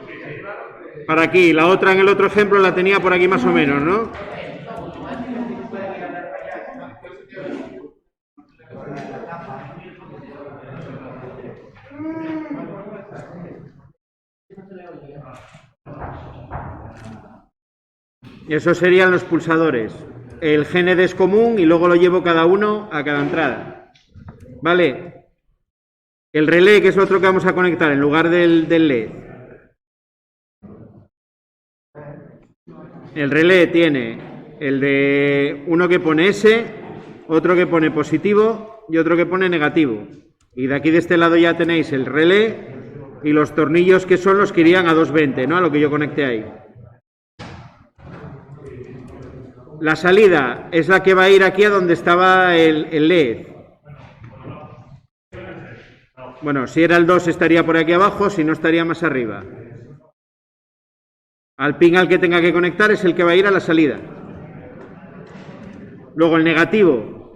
para aquí. La otra en el otro ejemplo la tenía por aquí más o menos, ¿no? Y esos serían los pulsadores. El GND es común y luego lo llevo cada uno a cada entrada. ¿Vale? El relé, que es otro que vamos a conectar en lugar del LED. El relé tiene el de uno que pone S, otro que pone positivo y otro que pone negativo. Y de aquí de este lado ya tenéis el relé y los tornillos que son los que irían a 220, ¿no? A lo que yo conecté ahí. La salida es la que va a ir aquí a donde estaba el LED. Bueno, si era el 2 estaría por aquí abajo, si no estaría más arriba. Al pin al que tenga que conectar es el que va a ir a la salida. Luego el negativo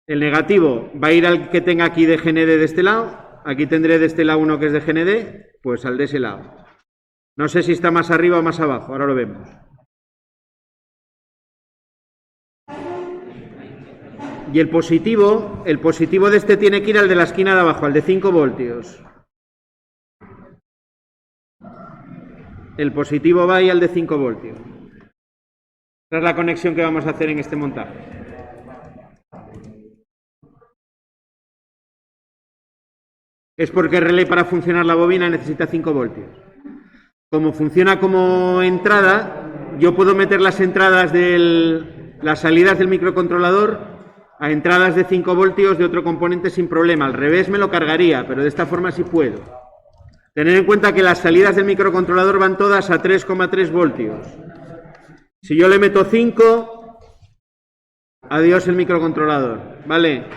va a ir al que tenga aquí de GND de este lado. Aquí tendré de este lado uno que es de GND, pues al de ese lado. No sé si está más arriba o más abajo, ahora lo vemos. Y el positivo de este tiene que ir al de la esquina de abajo, al de 5 voltios. El positivo va ahí al de 5 voltios. Esta es la conexión que vamos a hacer en este montaje. Es porque el relé para funcionar la bobina necesita 5 voltios. Como funciona como entrada, yo puedo meter las entradas las salidas del microcontrolador a entradas de 5 voltios de otro componente sin problema. Al revés me lo cargaría, pero de esta forma sí puedo. Tened en cuenta que las salidas del microcontrolador van todas a 3,3 voltios. Si yo le meto 5, adiós el microcontrolador, ¿vale?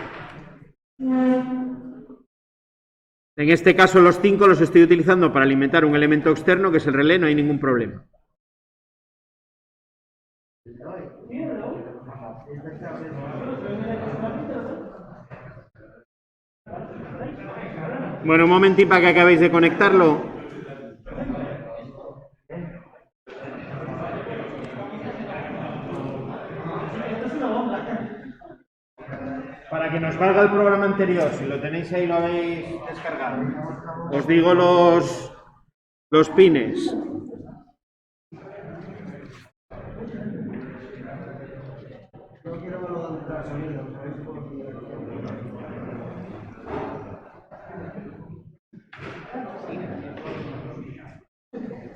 En este caso los 5 los estoy utilizando para alimentar un elemento externo que es el relé, no hay ningún problema. Bueno, un momentito para que acabéis de conectarlo. Para que nos valga el programa anterior, si lo tenéis ahí lo habéis descargado. Os digo los pines.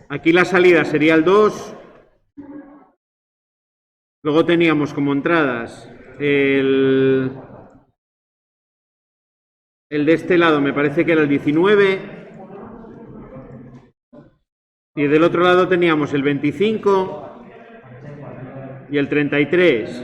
Aquí la salida sería el 2. Luego teníamos como entradas el El de este lado me parece que era el 19. Y del otro lado teníamos el 25 y el 33.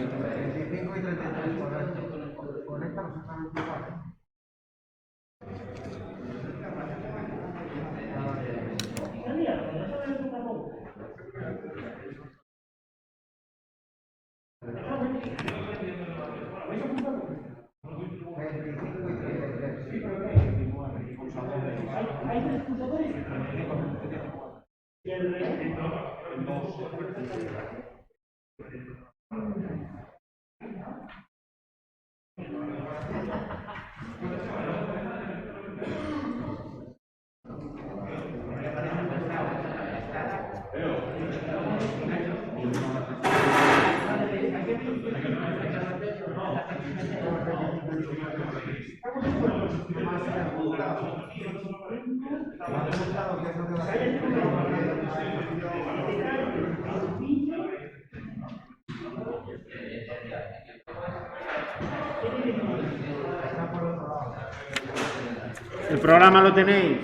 ¿El programa lo tenéis?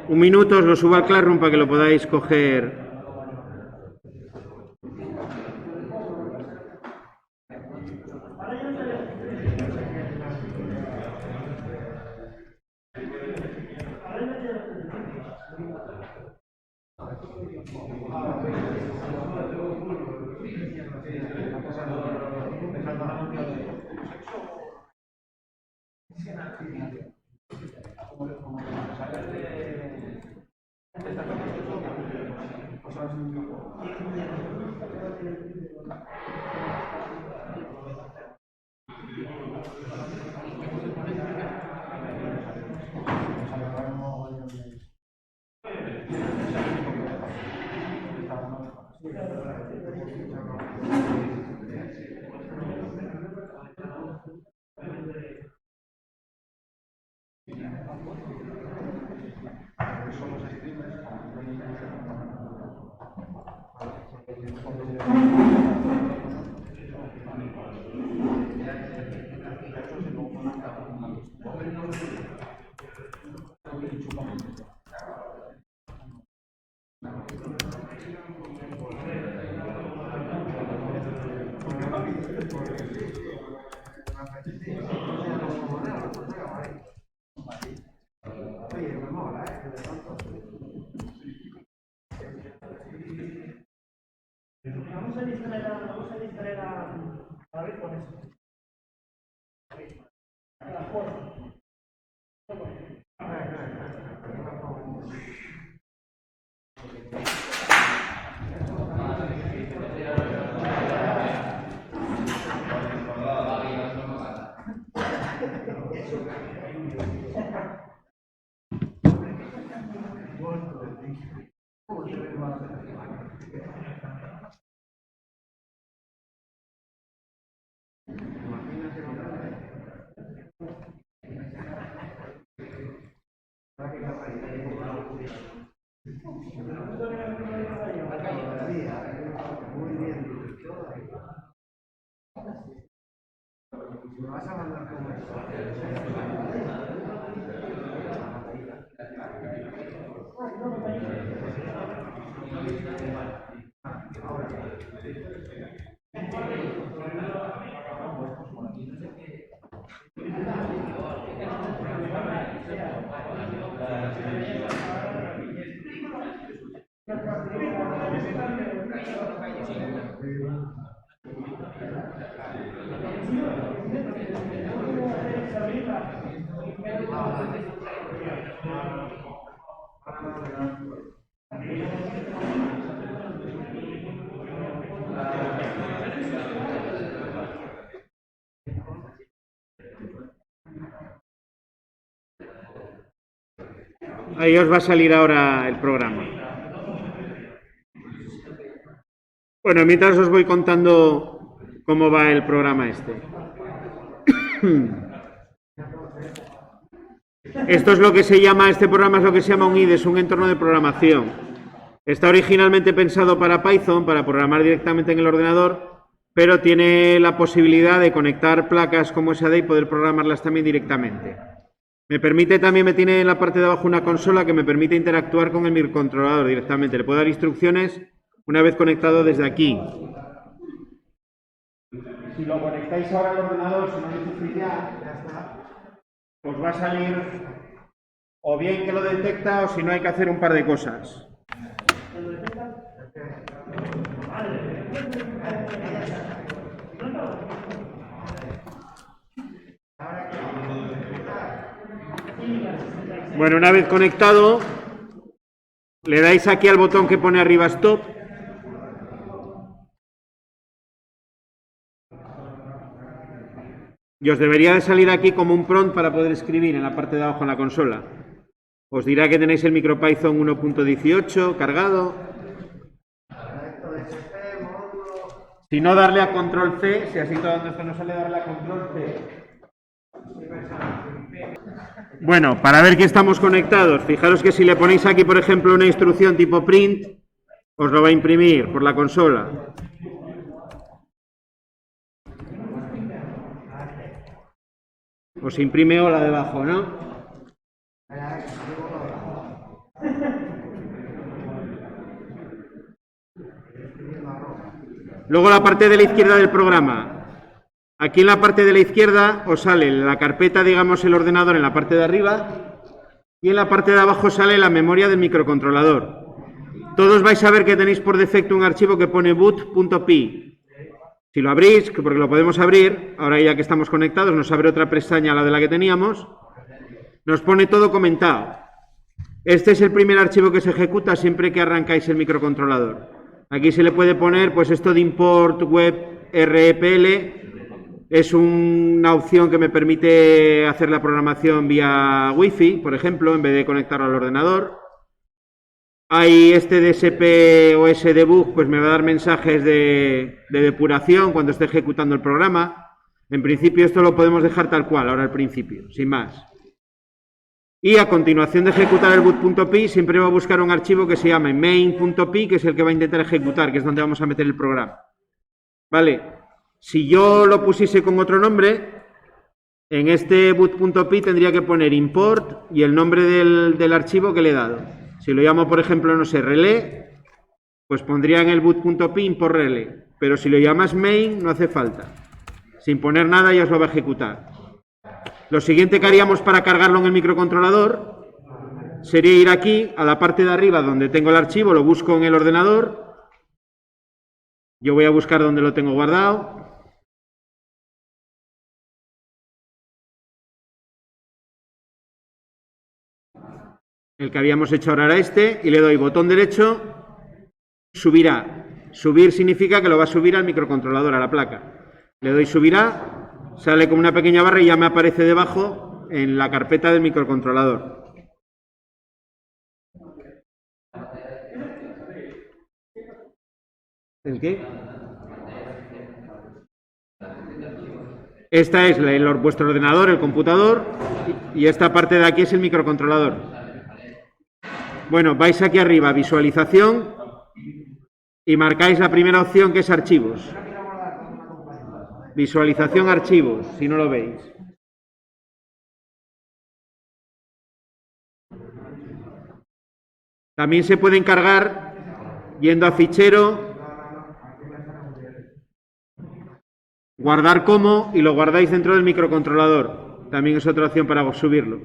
Un minuto, os lo subo al Classroom para que lo podáis coger. Vamos a distraer a ver con eso. Ahí os va a salir ahora el programa. Bueno, mientras os voy contando cómo va el programa este. Esto es lo que se llama, este programa es lo que se llama un IDE, es un entorno de programación. Está originalmente pensado para Python, para programar directamente en el ordenador, pero tiene la posibilidad de conectar placas como SAD y poder programarlas también directamente. Me tiene en la parte de abajo una consola que me permite interactuar con el microcontrolador directamente. Le puedo dar instrucciones una vez conectado desde aquí. Si lo conectáis ahora al ordenador, si no lo hiciste ya está, os va a salir o bien que lo detecta o si no hay que hacer un par de cosas. Bueno, una vez conectado, le dais aquí al botón que pone arriba Stop. Y os debería de salir aquí como un prompt para poder escribir en la parte de abajo en la consola. Os dirá que tenéis el MicroPython 1.18 cargado. Si no, darle a Control C, si así todo esto no sale, darle a Control C. Bueno, para ver que estamos conectados, fijaros que si le ponéis aquí, por ejemplo, una instrucción tipo print, os lo va a imprimir por la consola. Os imprime hola debajo, ¿no? Luego la parte de la izquierda del programa. Aquí en la parte de la izquierda os sale la carpeta, digamos, el ordenador en la parte de arriba y en la parte de abajo sale la memoria del microcontrolador. Todos vais a ver que tenéis por defecto un archivo que pone boot.py. Si lo abrís, porque lo podemos abrir, ahora ya que estamos conectados, nos abre otra pestaña a la de la que teníamos, nos pone todo comentado. Este es el primer archivo que se ejecuta siempre que arrancáis el microcontrolador. Aquí se le puede poner, pues esto de import web REPL, es una opción que me permite hacer la programación vía Wi-Fi, por ejemplo, en vez de conectarlo al ordenador. Hay este DSP o SDebug, pues me va a dar mensajes de depuración cuando esté ejecutando el programa. En principio esto lo podemos dejar tal cual, ahora al principio, sin más. Y a continuación de ejecutar el boot.py, siempre va a buscar un archivo que se llama main.py, que es el que va a intentar ejecutar, que es donde vamos a meter el programa. ¿Vale? Si yo lo pusiese con otro nombre, en este boot.py tendría que poner import y el nombre del archivo que le he dado. Si lo llamo, por ejemplo, no sé, relé, pues pondría en el boot.py import relé. Pero si lo llamas main, no hace falta. Sin poner nada ya os lo va a ejecutar. Lo siguiente que haríamos para cargarlo en el microcontrolador sería ir aquí a la parte de arriba donde tengo el archivo, lo busco en el ordenador. Yo voy a buscar donde lo tengo guardado. El que habíamos hecho ahora era este, y le doy botón derecho, subirá. Subir significa que lo va a subir al microcontrolador, a la placa. Le doy subirá, sale como una pequeña barra y ya me aparece debajo en la carpeta del microcontrolador. ¿El qué? Esta es vuestro ordenador, el computador, y esta parte de aquí es el microcontrolador. Bueno, vais aquí arriba, visualización, y marcáis la primera opción que es archivos. Visualización archivos, si no lo veis. También se puede encargar yendo a fichero, guardar como y lo guardáis dentro del microcontrolador. También es otra opción para subirlo.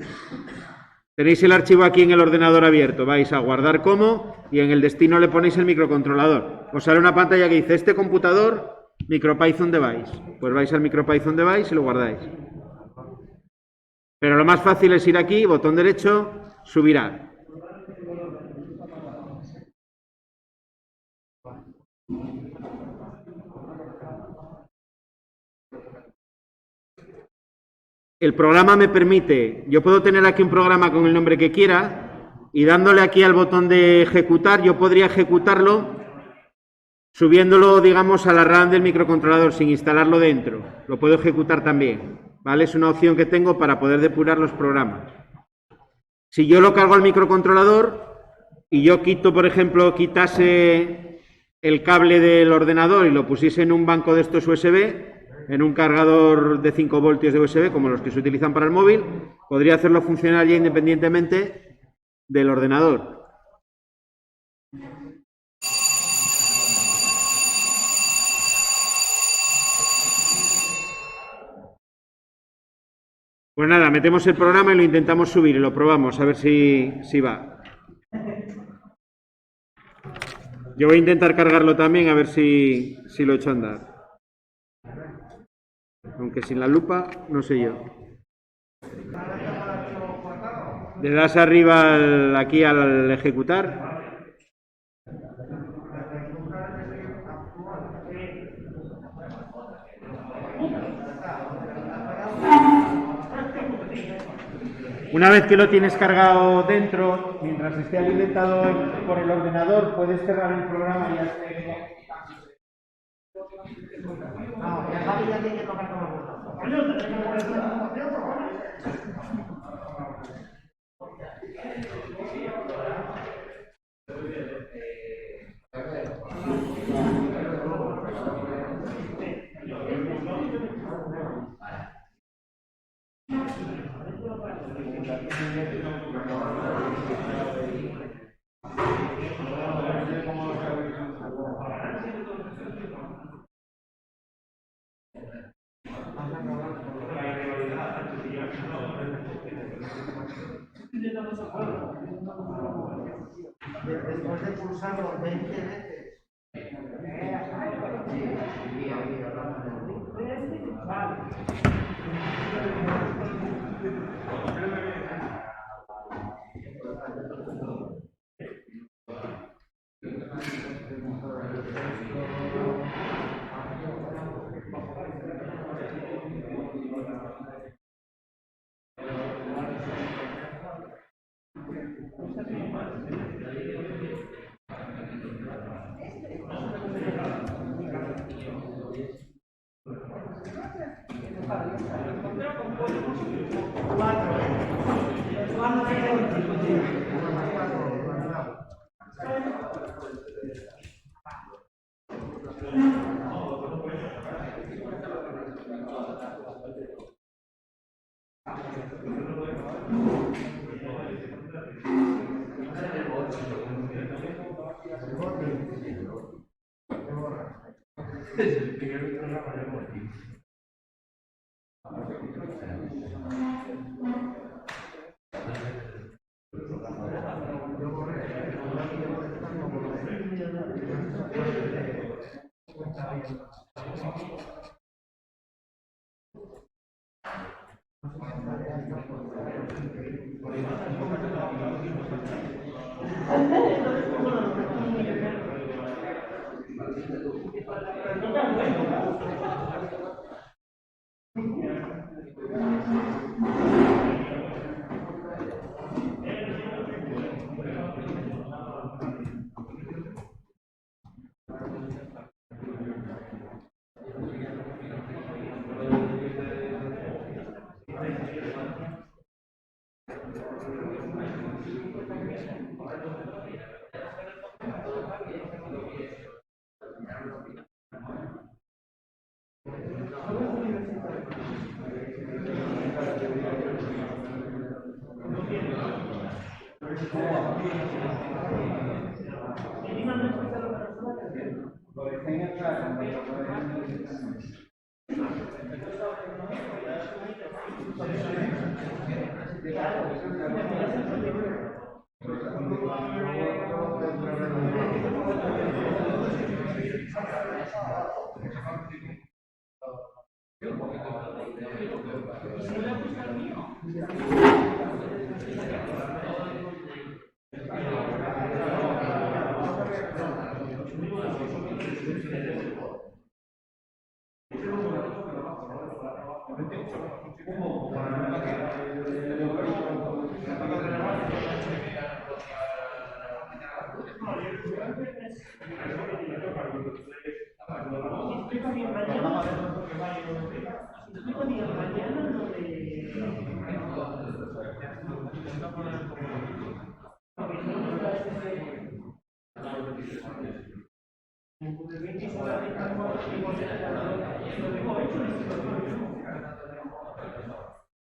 Tenéis el archivo aquí en el ordenador abierto, vais a guardar como y en el destino le ponéis el microcontrolador. Os sale una pantalla que dice este computador MicroPython Device. Pues vais al MicroPython Device y lo guardáis. Pero lo más fácil es ir aquí, botón derecho, subirá. El programa me permite, yo puedo tener aquí un programa con el nombre que quiera y dándole aquí al botón de ejecutar, yo podría ejecutarlo subiéndolo, digamos, a la RAM del microcontrolador sin instalarlo dentro. Lo puedo ejecutar también, ¿vale? Es una opción que tengo para poder depurar los programas. Si yo lo cargo al microcontrolador y yo quito, por ejemplo, quitase el cable del ordenador y lo pusiese en un banco de estos USB, en un cargador de 5 voltios de USB, como los que se utilizan para el móvil, podría hacerlo funcionar ya independientemente del ordenador. Pues nada, metemos el programa y lo intentamos subir y lo probamos, a ver si va. Yo voy a intentar cargarlo también, a ver si lo echo a andar. Aunque sin la lupa, no sé yo. Le das arriba aquí al ejecutar. Una vez que lo tienes cargado dentro, mientras esté alimentado por el ordenador, puedes cerrar el programa y ya se... Después de pulsarlo 20 veces.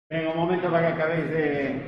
Venga, un momento para que acabéis de...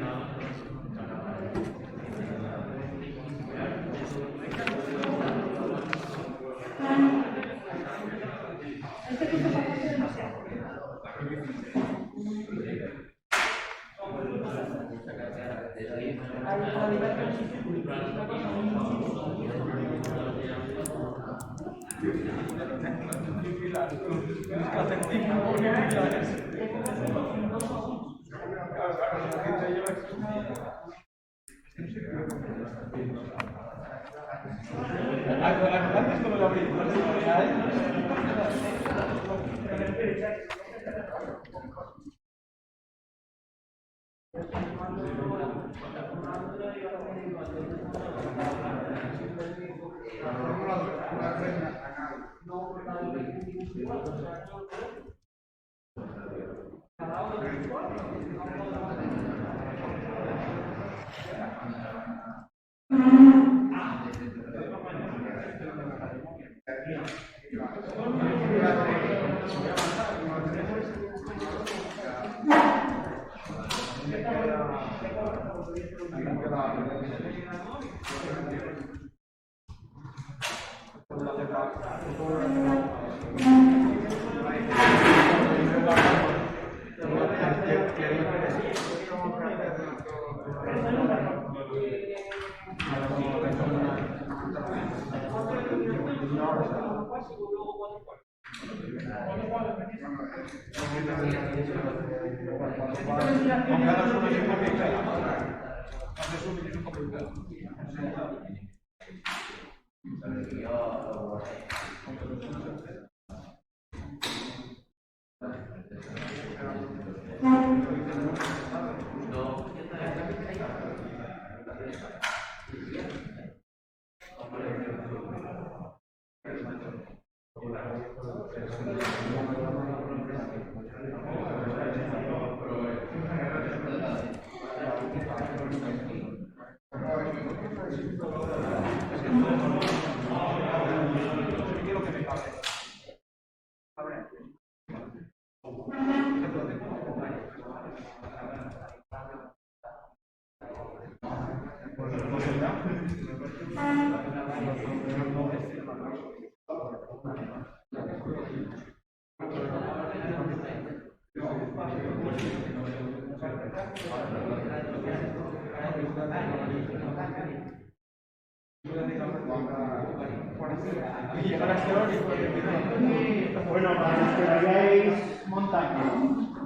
Bueno, para los que vayáis montando,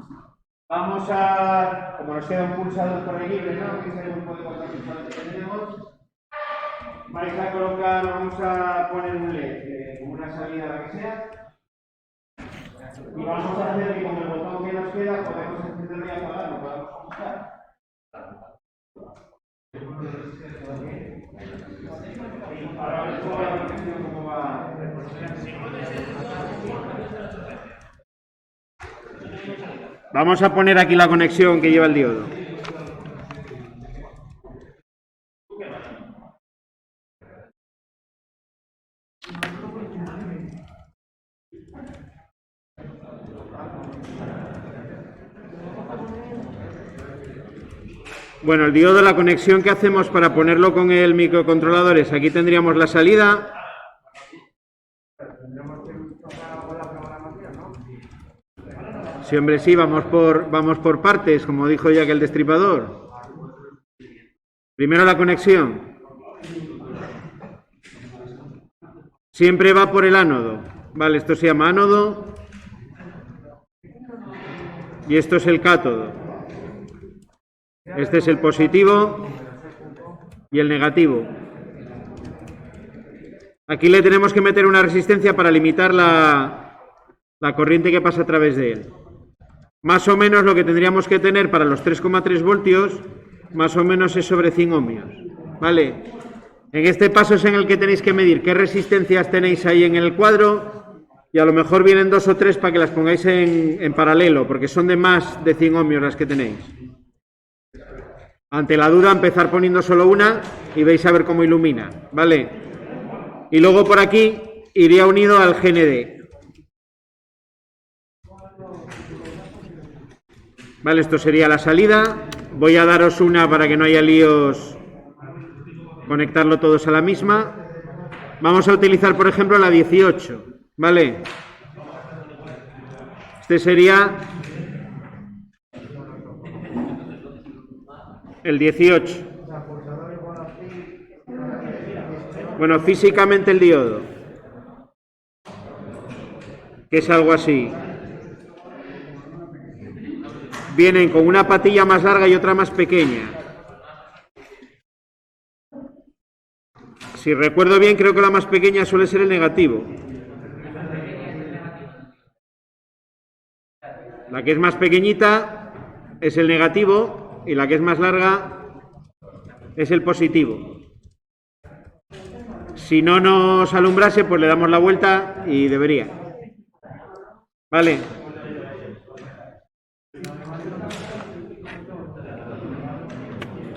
vamos a, como nos queda un pulsador por ahí libre, ¿no? Que es el grupo de pulsadores que tenemos, vais a colocar, vamos a poner un LED, como una salida, la que sea, y vamos a hacer que con el botón que nos queda podemos encenderlo y apagarlo, podemos ajustar. Ahora ver cómo va. Vamos a poner aquí la conexión que lleva el diodo. Bueno, el diodo, la conexión que hacemos para ponerlo con el microcontrolador es, aquí tendríamos la salida. Sí, hombre, sí, vamos por partes, como dijo ya que el destripador. Primero la conexión. Siempre va por el ánodo. Vale, esto se llama ánodo. Y esto es el cátodo. Este es el positivo y el negativo. Aquí le tenemos que meter una resistencia para limitar la corriente que pasa a través de él. Más o menos lo que tendríamos que tener para los 3,3 voltios, más o menos es sobre 100 ohmios. ¿Vale? En este paso es en el que tenéis que medir qué resistencias tenéis ahí en el cuadro y a lo mejor vienen 2 o 3 para que las pongáis en paralelo, porque son de más de 100 ohmios las que tenéis. Ante la duda, empezar poniendo solo una y veis a ver cómo ilumina, ¿vale? Y luego por aquí iría unido al GND. Vale, esto sería la salida. Voy a daros una para que no haya líos, conectarlo todos a la misma. Vamos a utilizar, por ejemplo, la 18, ¿vale? Este sería el 18. Bueno, físicamente el diodo, que es algo así. Vienen con una patilla más larga y otra más pequeña. Si recuerdo bien, creo que la más pequeña suele ser el negativo. La que es más pequeñita es el negativo y la que es más larga es el positivo. Si no nos alumbrase, pues le damos la vuelta y debería. Vale.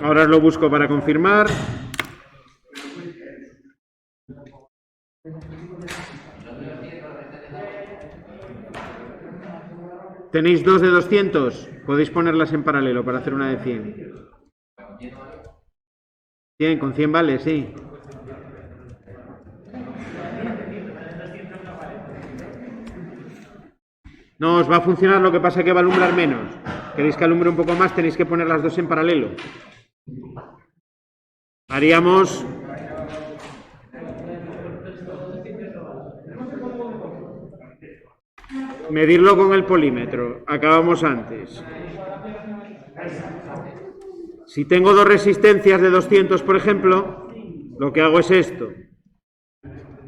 Ahora os lo busco para confirmar. ¿Tenéis 2 de 200? Podéis ponerlas en paralelo para hacer una de 100. 100, con 100 vale, sí. No os va a funcionar, lo que pasa es que va a alumbrar menos. ¿Queréis que alumbre un poco más? Tenéis que poner las 2 en paralelo. Haríamos... medirlo con el polímetro. Acabamos antes. Si tengo 2 resistencias de 200, por ejemplo, lo que hago es esto.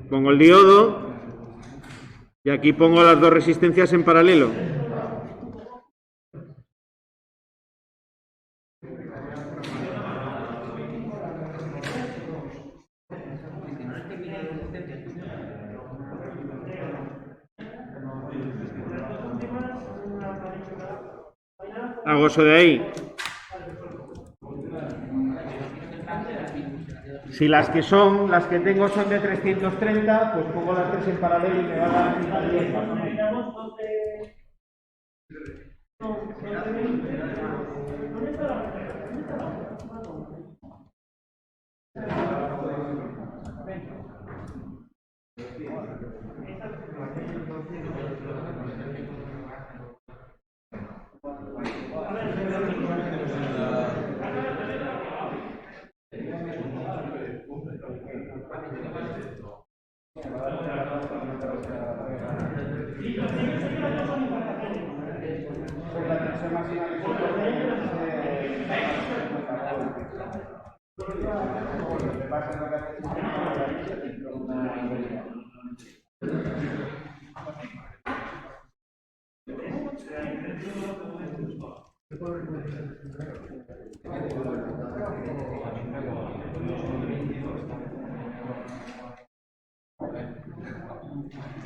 Pongo el diodo y aquí pongo las 2 resistencias en paralelo. Hago eso de ahí. Si las que tengo son de 330, pues pongo las 3 en paralelo y me va a dar 10 más o menos.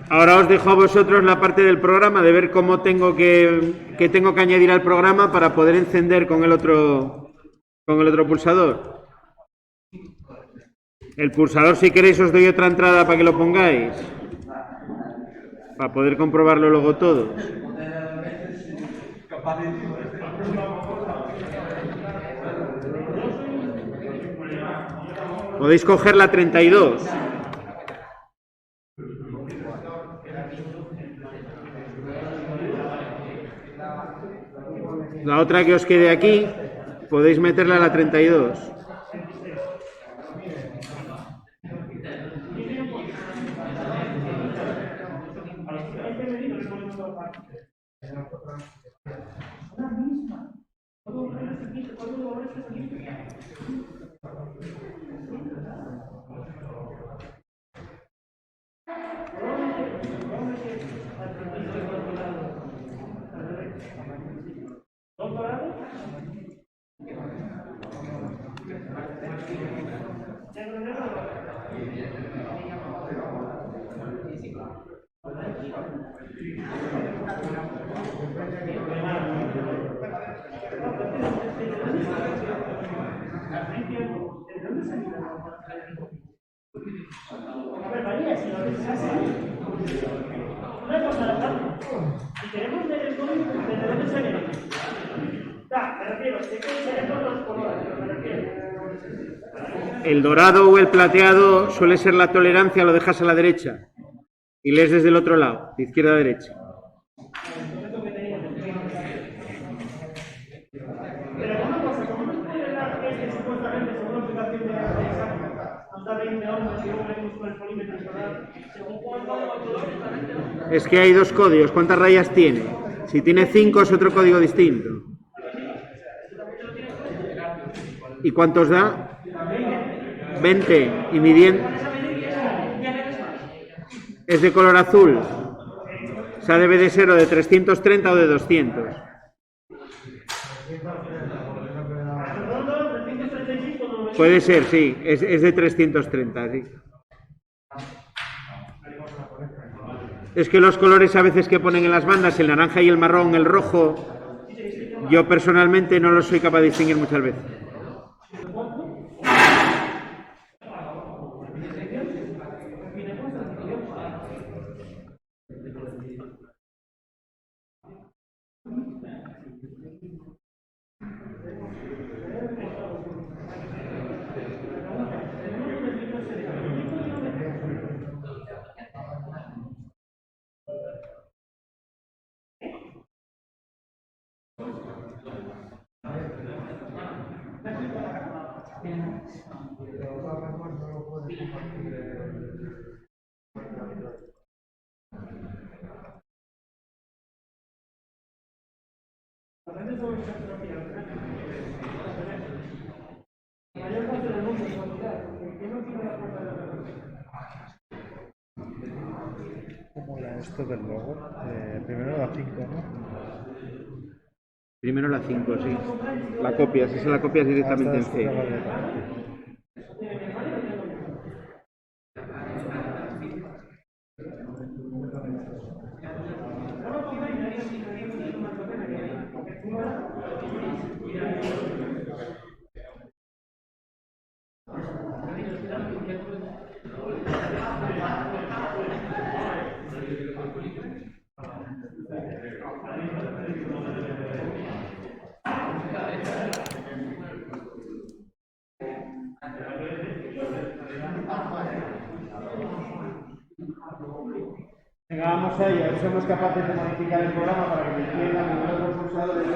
Ahora os dejo a vosotros la parte del programa de ver cómo tengo que tengo que añadir al programa para poder encender con el otro pulsador. El pulsador, si queréis, os doy otra entrada para que lo pongáis, para poder comprobarlo luego todos. Podéis coger la 32. La otra que os quede aquí, podéis meterla a la 32. El dorado o el plateado suele ser la tolerancia, lo dejas a la derecha y lees desde el otro lado, de izquierda a derecha. Es que hay dos códigos. ¿Cuántas rayas tiene? Si tiene 5 es otro código distinto. ¿Y cuántos da? 20. Y midiendo. Es de color azul. O sea, debe de ser o de 330 o de 200. Puede ser, sí. Es de 330, sí. Es que los colores a veces que ponen en las bandas, el naranja y el marrón, el rojo, yo personalmente no los soy capaz de distinguir muchas veces. ¿Cómo era esto del logo? Primero la 5, ¿no? Primero la 5, sí. La copias, esa la copias directamente en C. Venga, vamos a ello. Somos capaces de modificar el programa para que me entiendan los pulsadores de